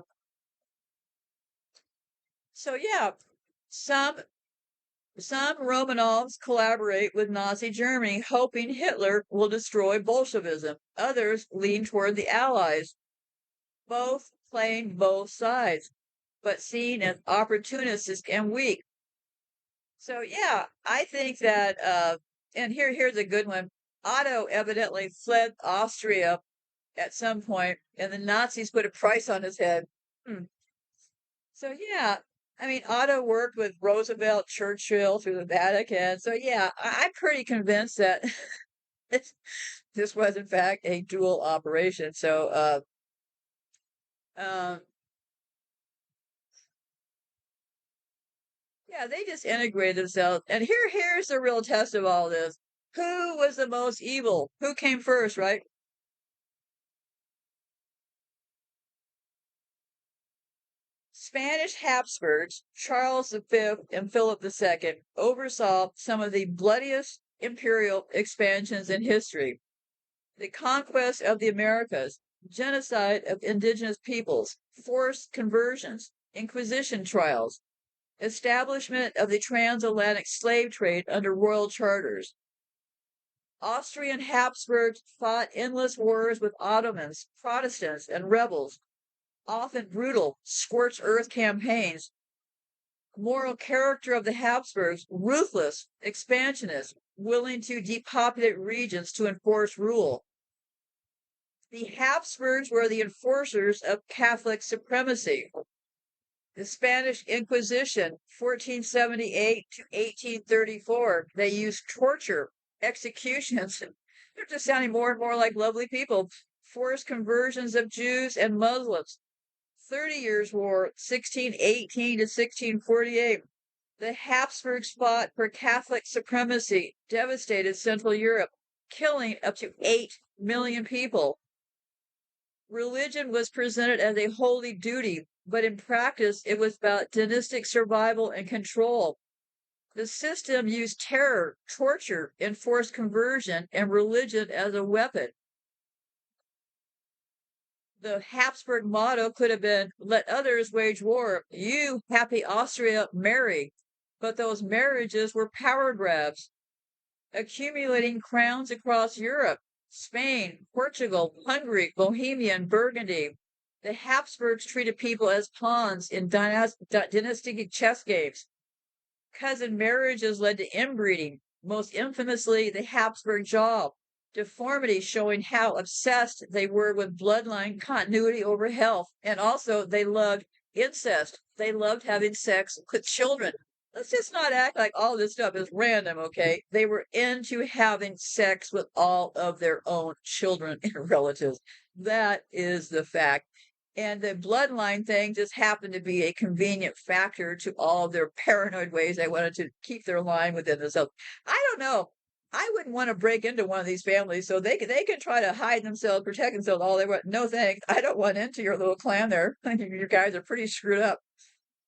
yeah, some Romanovs collaborate with Nazi Germany, hoping Hitler will destroy Bolshevism. Others lean toward the Allies, both playing both sides, but seen as opportunistic and weak. So yeah, I think that and here's a good one. Otto evidently fled Austria at some point, and the Nazis put a price on his head. Hmm. So yeah, I mean Otto worked with Roosevelt, Churchill through the Vatican. So yeah, I'm pretty convinced that this was in fact a dual operation. So Yeah, they just integrated themselves. And here's the real test of all this. Who was the most evil? Who came first, right? Spanish Habsburgs, Charles V and Philip II, oversaw some of the bloodiest imperial expansions in history. The conquest of the Americas, genocide of indigenous peoples, forced conversions, Inquisition trials, establishment of the transatlantic slave trade under royal charters. Austrian Habsburgs fought endless wars with Ottomans, Protestants, and rebels, often brutal, scorched earth campaigns. Moral character of the Habsburgs, ruthless, expansionist, willing to depopulate regions to enforce rule. The Habsburgs were the enforcers of Catholic supremacy. The Spanish Inquisition, 1478 to 1834, they used torture, executions. They're just sounding more and more like lovely people. Forced conversions of Jews and Muslims. 30 Years' War, 1618 to 1648. The Habsburgs fought for Catholic supremacy, devastated Central Europe, killing up to 8 million people. Religion was presented as a holy duty, but in practice it was about dynastic survival and control. The system used terror, torture, enforced conversion, and religion as a weapon. The Habsburg motto could have been, let others wage war, you, happy Austria, marry. But those marriages were power grabs, accumulating crowns across Europe, Spain, Portugal, Hungary, Bohemia, and Burgundy. The Habsburgs treated people as pawns in dynastic chess games. Cousin marriages led to inbreeding, most infamously the Habsburg jaw, deformity showing how obsessed they were with bloodline continuity over health. And also, they loved incest. They loved having sex with children. Let's just not act like all this stuff is random, okay? They were into having sex with all of their own children and relatives. That is the fact. And the bloodline thing just happened to be a convenient factor to all of their paranoid ways they wanted to keep their line within themselves. I don't know. I wouldn't want to break into one of these families, so they can try to hide themselves, protect themselves all they want. No thanks. I don't want into your little clan there. You guys are pretty screwed up.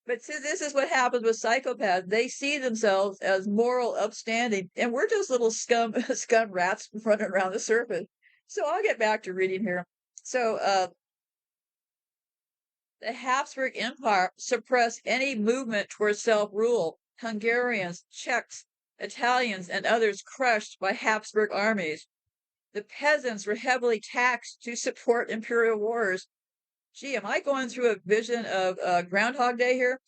But see, this is what happens with psychopaths. They see themselves as moral, upstanding, and we're just little scum scum rats running around the surface. So I'll get back to reading here. So the Habsburg Empire suppressed any movement towards self-rule. Hungarians, Czechs, Italians, and others crushed by Habsburg armies. The peasants were heavily taxed to support imperial wars. Gee, am I going through a vision of Groundhog Day here?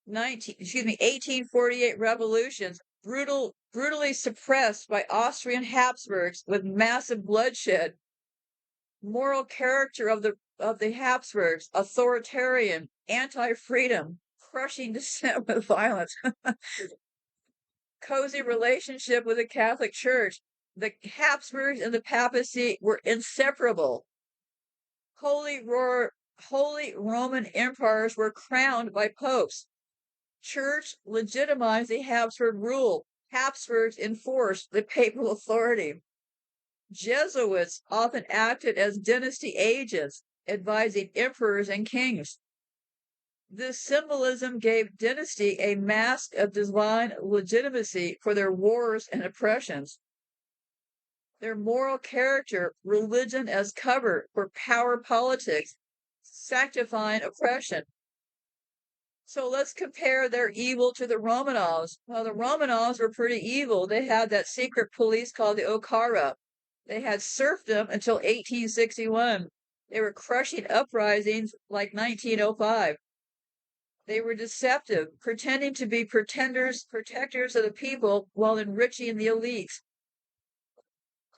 1848 revolutions, brutally suppressed by Austrian Habsburgs with massive bloodshed. Moral character of the Habsburgs, authoritarian, anti-freedom, crushing dissent with violence. Cozy relationship with the Catholic Church. The Habsburgs and the papacy were inseparable. Holy Roman empires were crowned by popes. Church legitimized the Habsburg rule. Habsburgs enforced the papal authority. Jesuits often acted as dynasty agents, advising emperors and kings. This symbolism gave dynasty a mask of divine legitimacy for their wars and oppressions. Their moral character, religion as cover for power politics, sanctifying oppression. So let's compare their evil to the Romanovs. Well, the Romanovs were pretty evil. They had that secret police called the Okara. They had serfdom until 1861. They were crushing uprisings like 1905. They were deceptive, pretending to be protectors of the people while enriching the elites.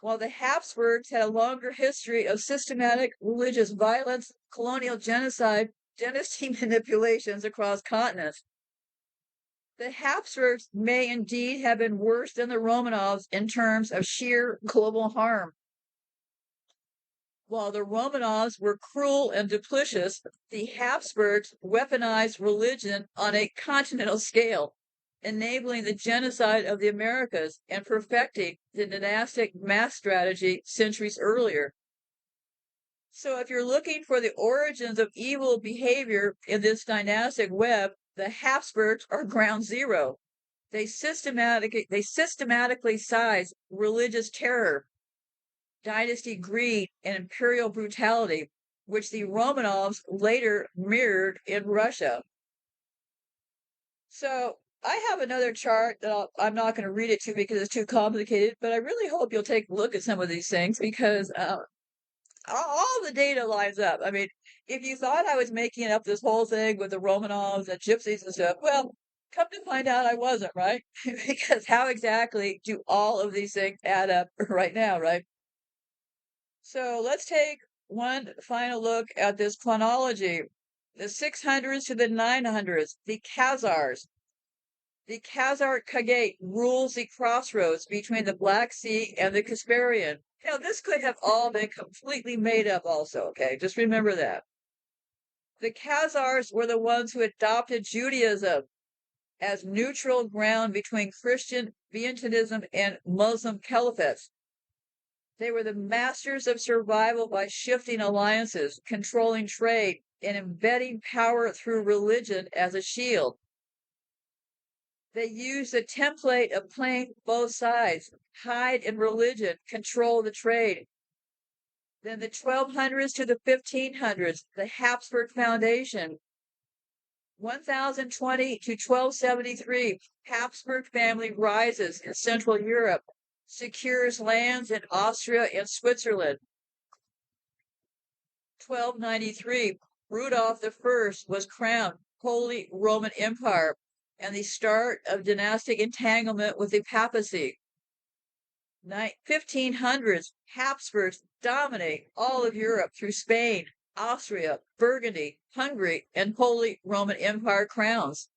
While the Habsburgs had a longer history of systematic religious violence, colonial genocide, dynasty manipulations across continents. The Habsburgs may indeed have been worse than the Romanovs in terms of sheer global harm. While the Romanovs were cruel and duplicitous, the Habsburgs weaponized religion on a continental scale, enabling the genocide of the Americas and perfecting the dynastic mass strategy centuries earlier. So if you're looking for the origins of evil behavior in this dynastic web, the Habsburgs are ground zero. They systematically size religious terror, dynasty greed, and imperial brutality, which the Romanovs later mirrored in Russia. So I have another chart that I'm not going to read it to because it's too complicated, but I really hope you'll take a look at some of these things because all the data lines up. I mean, if you thought I was making up this whole thing with the Romanovs and gypsies and stuff, well, come to find out I wasn't, right? Because how exactly do all of these things add up right now, right? So let's take one final look at this chronology. The 600s to the 900s, the Khazars. The Khazar Kagate rules the crossroads between the Black Sea and the Caspian. This could have all been completely made up also, okay? Just remember that. The Khazars were the ones who adopted Judaism as neutral ground between Christian Vientianism and Muslim caliphates. They were the masters of survival by shifting alliances, controlling trade, and embedding power through religion as a shield. They used the template of playing both sides, hide in religion, control the trade. Then the 1200s to the 1500s, the Habsburg Foundation. 1020 to 1273, Habsburg family rises in Central Europe, secures lands in Austria and Switzerland. 1293, Rudolph I was crowned Holy Roman Empire and the start of dynastic entanglement with the papacy. 1500s, Habsburgs dominate all of Europe through Spain, Austria, Burgundy, Hungary, and Holy Roman Empire crowns.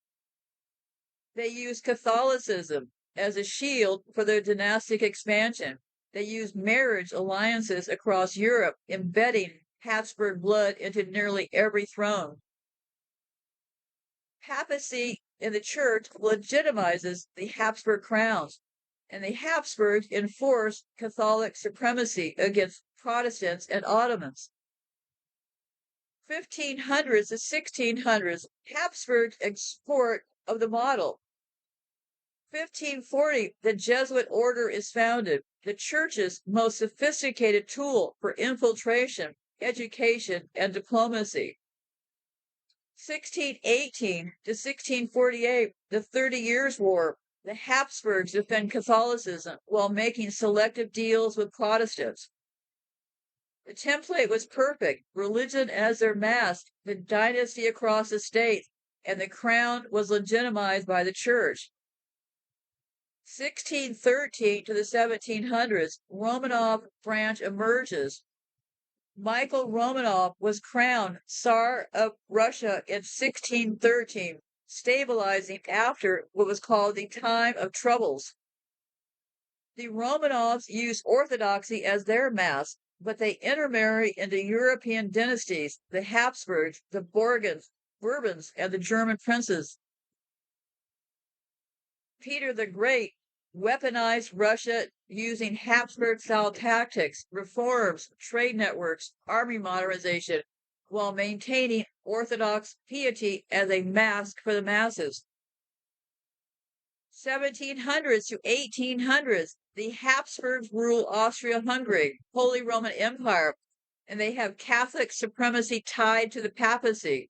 They used Catholicism as a shield for their dynastic expansion. They used marriage alliances across Europe, embedding Habsburg blood into nearly every throne. Papacy in the church legitimizes the Habsburg crowns, and the Habsburgs enforced Catholic supremacy against Protestants and Ottomans. 1500s to 1600s, Habsburg export of the model. 1540, the Jesuit order is founded, the church's most sophisticated tool for infiltration, education, and diplomacy. 1618 to 1648, the 30 Years' War, the Habsburgs defend Catholicism while making selective deals with Protestants. The template was perfect, religion as their mask, the dynasty across the state, and the crown was legitimized by the church. 1613 to the 1700s, Romanov branch emerges. Michael Romanov was crowned Tsar of Russia in 1613, stabilizing after what was called the Time of Troubles. The Romanovs used orthodoxy as their mask, but they intermarry into European dynasties, the Habsburgs, the Borgans, Bourbons, and the German princes. Peter the Great weaponized Russia using Habsburg-style tactics, reforms, trade networks, army modernization, while maintaining Orthodox piety as a mask for the masses. 1700s to 1800s, the Habsburgs rule Austria-Hungary, Holy Roman Empire, and they have Catholic supremacy tied to the papacy.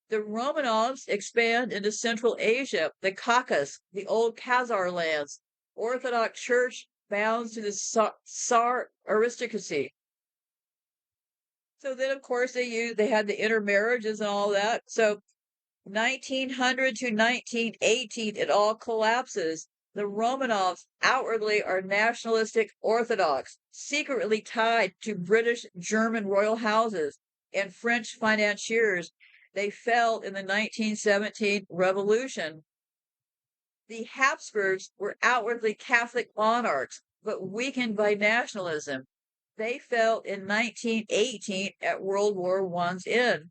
The Romanovs expand into Central Asia, the Caucasus, the old Khazar lands, Orthodox Church bound to the Tsar aristocracy. So then, of course, they had the intermarriages and all that. So 1900 to 1918, it all collapses. The Romanovs outwardly are nationalistic Orthodox, secretly tied to British German royal houses and French financiers. They fell in the 1917 revolution. The Habsburgs were outwardly Catholic monarchs, but weakened by nationalism. They fell in 1918 at World War I's end.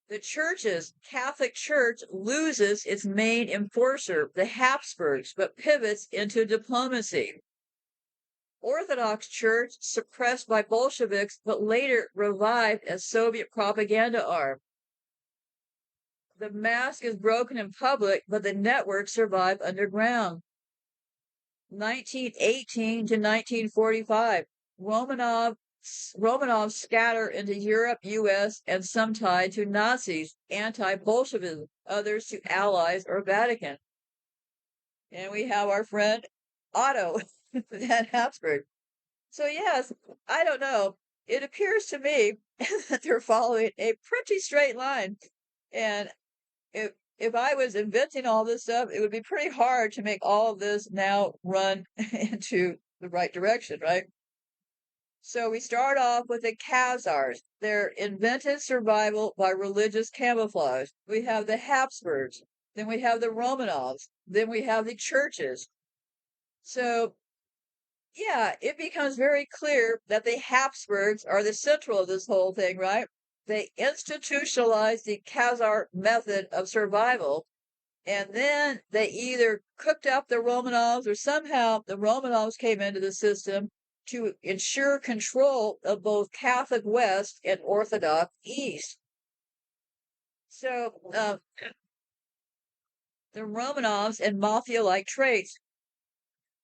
The church's Catholic Church loses its main enforcer, the Habsburgs, but pivots into diplomacy. Orthodox Church suppressed by Bolsheviks, but later revived as Soviet propaganda arm. The mask is broken in public, but the networks survive underground. 1918 to 1945, Romanovs scatter into Europe, US, and some tied to Nazis, anti-Bolshevism, others to Allies or Vatican. And we have our friend Otto van Habsburg. So yes, I don't know. It appears to me that they're following a pretty straight line. And if I was inventing all this stuff, it would be pretty hard to make all of this now run into the right direction, right? So we start off with the Khazars. Their invented survival by religious camouflage. We have the Habsburgs. Then we have the Romanovs. Then we have the churches. So yeah, it becomes very clear that the Habsburgs are the central of this whole thing, right? They institutionalized the Khazar method of survival, and then they either cooked up the Romanovs or somehow the Romanovs came into the system to ensure control of both Catholic West and Orthodox East. So the Romanovs and mafia-like traits.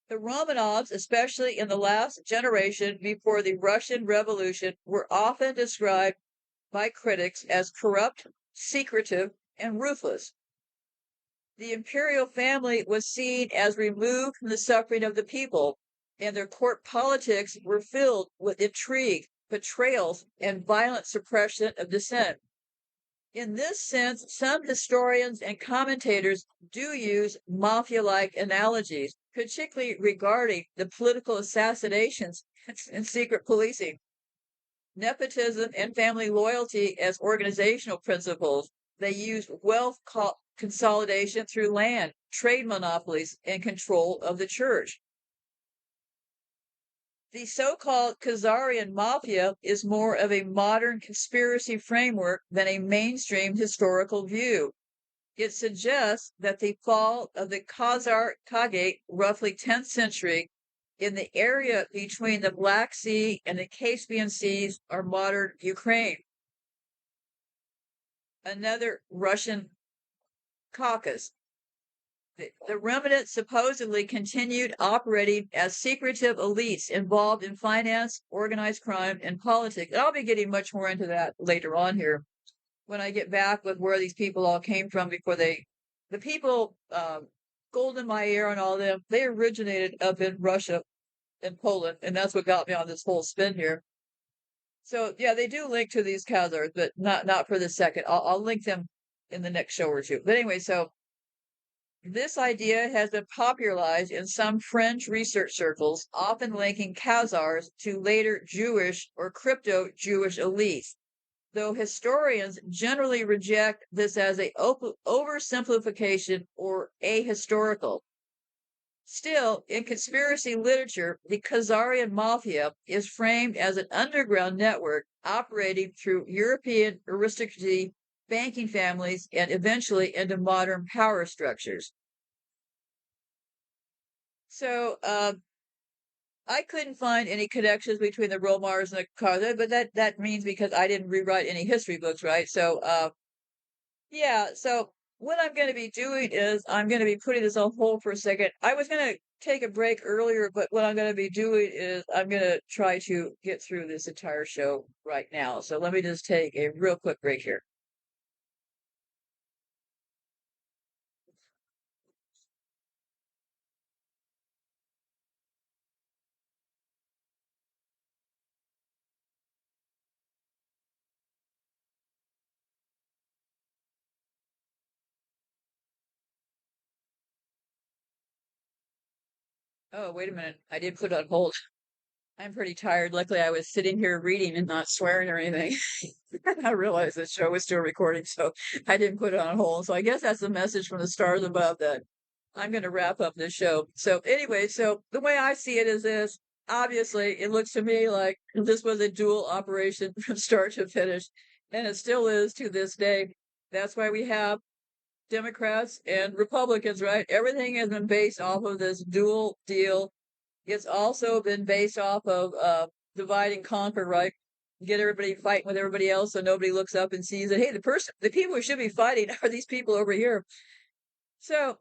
The Romanovs, especially in the last generation before the Russian Revolution, were often described by critics as corrupt, secretive, and ruthless. The imperial family was seen as removed from the suffering of the people, and their court politics were filled with intrigue, betrayals, and violent suppression of dissent. In this sense, some historians and commentators do use mafia-like analogies, particularly regarding the political assassinations and secret policing. Nepotism and family loyalty as organizational principles. They use wealth consolidation through land, trade monopolies, and control of the church. The so-called Khazarian mafia is more of a modern conspiracy framework than a mainstream historical view. It suggests that the fall of the Khazar Kagate, roughly 10th century, in the area between the Black Sea and the Caspian Seas or modern Ukraine. Another Russian Caucasus. The remnant supposedly continued operating as secretive elites involved in finance, organized crime, and politics. And I'll be getting much more into that later on here when I get back with where these people all came from before the people, Golden Meir and all them, they originated up in Russia and Poland, and that's what got me on this whole spin here. So yeah, they do link to these Khazars, but not for the second. I'll link them in the next show or two. But anyway, so this idea has been popularized in some French research circles, often linking Khazars to later Jewish or crypto-Jewish elites, though historians generally reject this as an oversimplification or ahistorical. Still, in conspiracy literature, the Khazarian mafia is framed as an underground network operating through European aristocracy, banking families, and eventually into modern power structures. So, I couldn't find any connections between the Romars and the Khazars, but that means because I didn't rewrite any history books, right? So, yeah, so what I'm going to be doing is I'm going to be putting this on hold for a second. I was going to take a break earlier, but what I'm going to be doing is I'm going to try to get through this entire show right now. So let me just take a real quick break here. Oh, wait a minute. I did put it on hold. I'm pretty tired. Luckily, I was sitting here reading and not swearing or anything. I realized the show was still recording, so I didn't put it on hold. So I guess that's the message from the stars above that I'm going to wrap up this show. So anyway, so the way I see it is this. obviously, it looks to me like this was a dual operation from start to finish, and it still is to this day. That's why we have Democrats and Republicans, right? Everything has been based off of this dual deal. It's also been based off of divide and conquer, right? Get everybody fighting with everybody else so nobody looks up and sees that, hey, the people who should be fighting are these people over here. So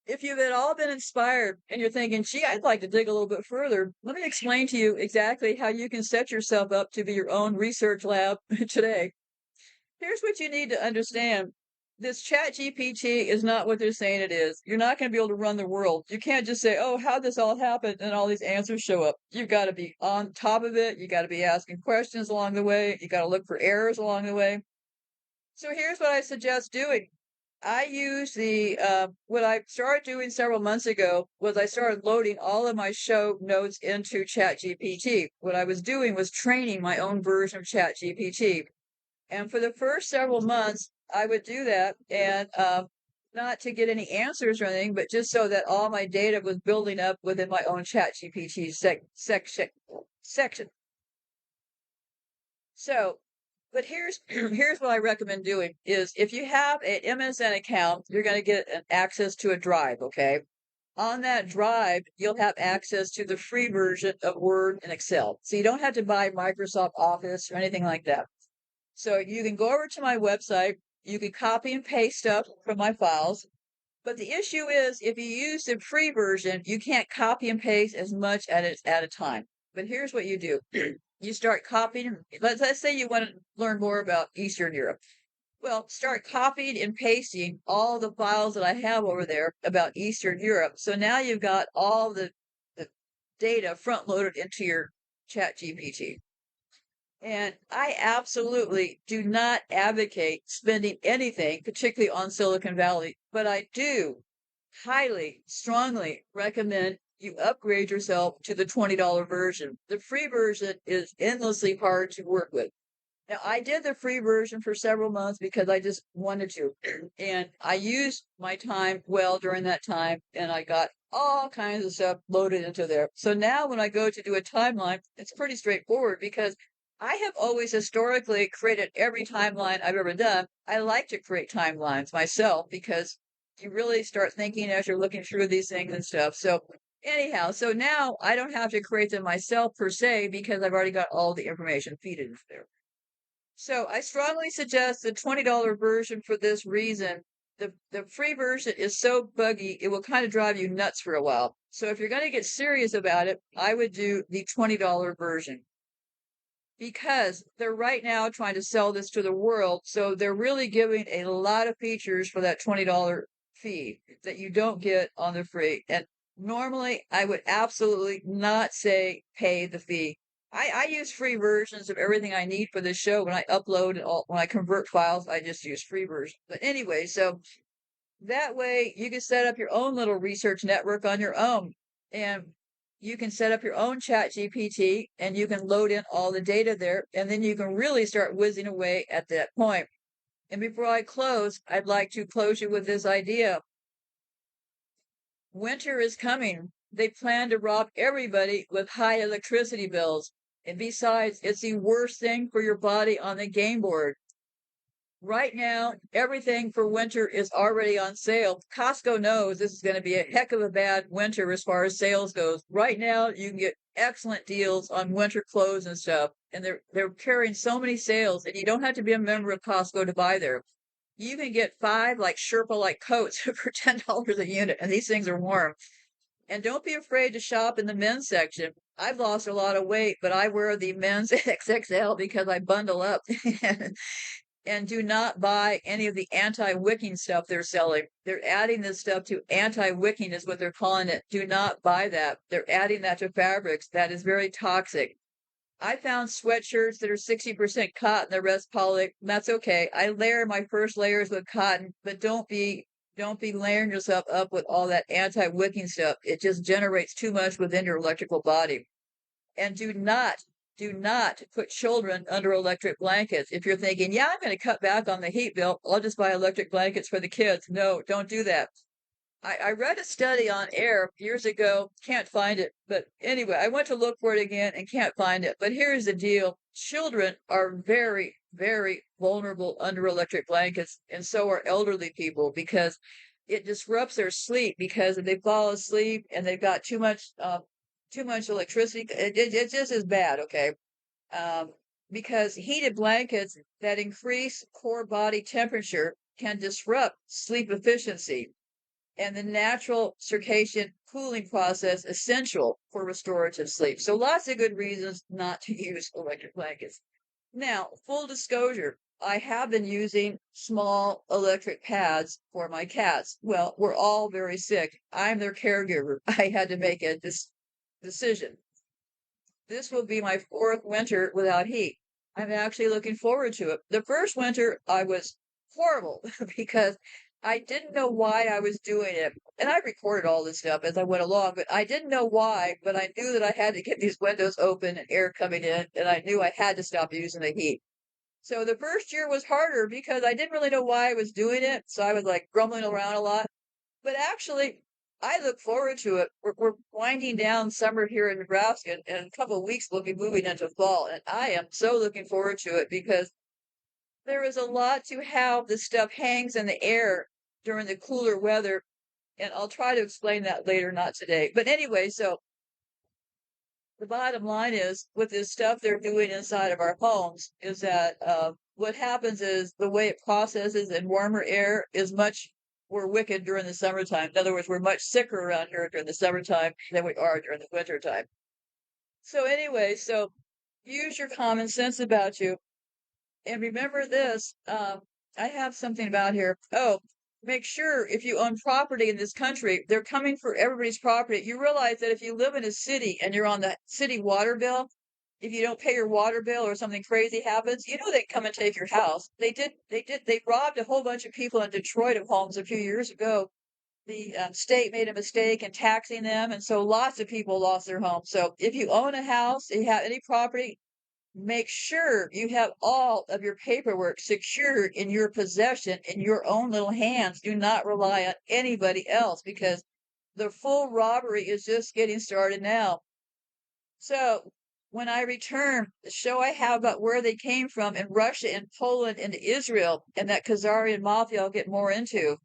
if you've at all been inspired and you're thinking, gee, I'd like to dig a little bit further, let me explain to you exactly how you can set yourself up to be your own research lab today. Here's what you need to understand. This chat GPT is not what they're saying it is. You're not going to be able to run the world. You can't just say, oh, how'd this all happen? And all these answers show up. You've got to be on top of it. You got to be asking questions along the way. You got to look for errors along the way. So here's what I suggest doing. I use what I started doing several months ago was I started loading all of my show notes into ChatGPT. What I was doing was training my own version of ChatGPT. And for the first several months, I would do that, and not to get any answers or anything, but just so that all my data was building up within my own ChatGPT section. So, but here's what I recommend doing is if you have an MSN account, you're going to get an access to a drive, okay? On that drive, you'll have access to the free version of Word and Excel. So you don't have to buy Microsoft Office or anything like that. So you can go over to my website, you can copy and paste stuff from my files. But the issue is if you use the free version, you can't copy and paste as much at a time. But here's what you do. You start copying. Let's say you want to learn more about Eastern Europe. Well, start copying and pasting all the files that I have over there about Eastern Europe. So now you've got all the data front loaded into your chat GPT. And I absolutely do not advocate spending anything, particularly on Silicon Valley, but I do highly, strongly recommend you upgrade yourself to the $20 version. The free version is endlessly hard to work with. Now, I did the free version for several months because I just wanted to. And I used my time well during that time, and I got all kinds of stuff loaded into there. So now when I go to do a timeline, it's pretty straightforward because I have always historically created every timeline I've ever done. I like to create timelines myself because you really start thinking as you're looking through these things and stuff. So anyhow, so now I don't have to create them myself per se because I've already got all the information feeded into there. So I strongly suggest the $20 version for this reason. The free version is so buggy, it will kind of drive you nuts for a while. So if you're going to get serious about it, I would do the $20 version because they're right now trying to sell this to the world. So they're really giving a lot of features for that $20 fee that you don't get on the free. And normally I would absolutely not say pay the fee. I use free versions of everything I need for this show. When I upload and when I convert files, I just use free version. But anyway, so that way you can set up your own little research network on your own. And you can set up your own chat GPT and you can load in all the data there. And then you can really start whizzing away at that point. And before I close, I'd like to close you with this idea. Winter is coming. They plan to rob everybody with high electricity bills. And besides, it's the worst thing for your body on the game board. Right now, everything for winter is already on sale. Costco knows this is going to be a heck of a bad winter as far as sales goes. Right now, you can get excellent deals on winter clothes and stuff, and they're carrying so many sales, and you don't have to be a member of Costco to buy there. You can get 5 like Sherpa-like coats for $10 a unit, and these things are warm. And don't be afraid to shop in the men's section. I've lost a lot of weight, but I wear the men's XXL because I bundle up. And do not buy any of the anti-wicking stuff they're selling. They're adding this stuff to anti-wicking is what they're calling it. Do not buy that. They're adding that to fabrics. That is very toxic. I found sweatshirts that are 60% cotton, the rest poly. That's okay. I layer my first layers with cotton, but don't be layering yourself up with all that anti-wicking stuff. It just generates too much within your electrical body. And do not put children under electric blankets. If you're thinking, yeah, I'm going to cut back on the heat bill, I'll just buy electric blankets for the kids. No, don't do that. I read a study on air years ago, can't find it, but anyway, I went to look for it again and can't find it. But here's the deal. Children are very, very vulnerable under electric blankets, and so are elderly people because it disrupts their sleep because if they fall asleep and they've got too much electricity, it just is bad, okay? Um, because heated blankets that increase core body temperature can disrupt sleep efficiency and the natural circadian cooling process essential for restorative sleep. So lots of good reasons not to use electric blankets. Now, full disclosure, I have been using small electric pads for my cats. Well, we're all very sick. I'm their caregiver. I had to make a decision. This will be my fourth winter without heat. I'm actually looking forward to it. The first winter, I was horrible because I didn't know why I was doing it. And I recorded all this stuff as I went along, but I didn't know why, but I knew that I had to get these windows open and air coming in, and I knew I had to stop using the heat. So the first year was harder because I didn't really know why I was doing it. So I was like grumbling around a lot. But actually, I look forward to it. We're winding down summer here in Nebraska, and in a couple of weeks we'll be moving into fall, and I am so looking forward to it because there is a lot to how this stuff hangs in the air during the cooler weather, and I'll try to explain that later, not today. But anyway, so the bottom line is with this stuff they're doing inside of our homes is that what happens is the way it processes in warmer air is much more wicked during the summertime. In other words, we're much sicker around here during the summertime than we are during the wintertime. So anyway, so use your common sense about you. And remember this, I have something about here. Oh, make sure if you own property in this country, they're coming for everybody's property. You realize that if you live in a city and you're on the city water bill, if you don't pay your water bill or something crazy happens, you know they come and take your house. They robbed a whole bunch of people in Detroit of homes a few years ago. The state made a mistake in taxing them, and so lots of people lost their homes. So if you own a house, you have any property, make sure you have all of your paperwork secured in your possession in your own little hands. Do not rely on anybody else because the full robbery is just getting started now. So when I return, the show I have about where they came from in Russia and Poland and Israel and that Khazarian mafia I'll get more into.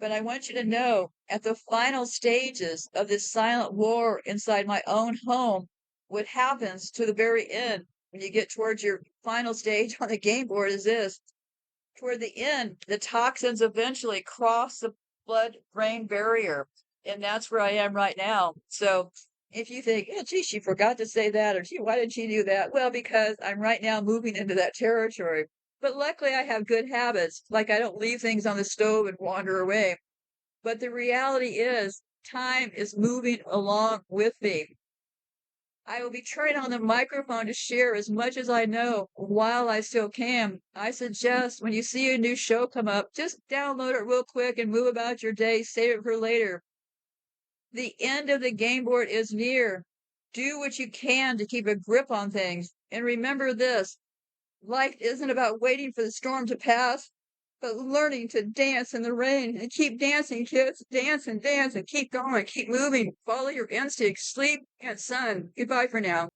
But I want you to know at the final stages of this silent war inside my own home, what happens to the very end when you get towards your final stage on the game board is this. Toward the end, the toxins eventually cross the blood-brain barrier. And that's where I am right now. So if you think, oh, gee, she forgot to say that, or gee, why did she do that? Well, because I'm right now moving into that territory. But luckily, I have good habits, like I don't leave things on the stove and wander away. But the reality is, time is moving along with me. I will be turning on the microphone to share as much as I know while I still can. I suggest when you see a new show come up, just download it real quick and move about your day, save it for later. The end of the game board is near. Do what you can to keep a grip on things. And remember this, life isn't about waiting for the storm to pass, but learning to dance in the rain. And keep dancing, kids. Dance and dance and keep going. Keep moving. Follow your instincts. Sleep and sun. Goodbye for now.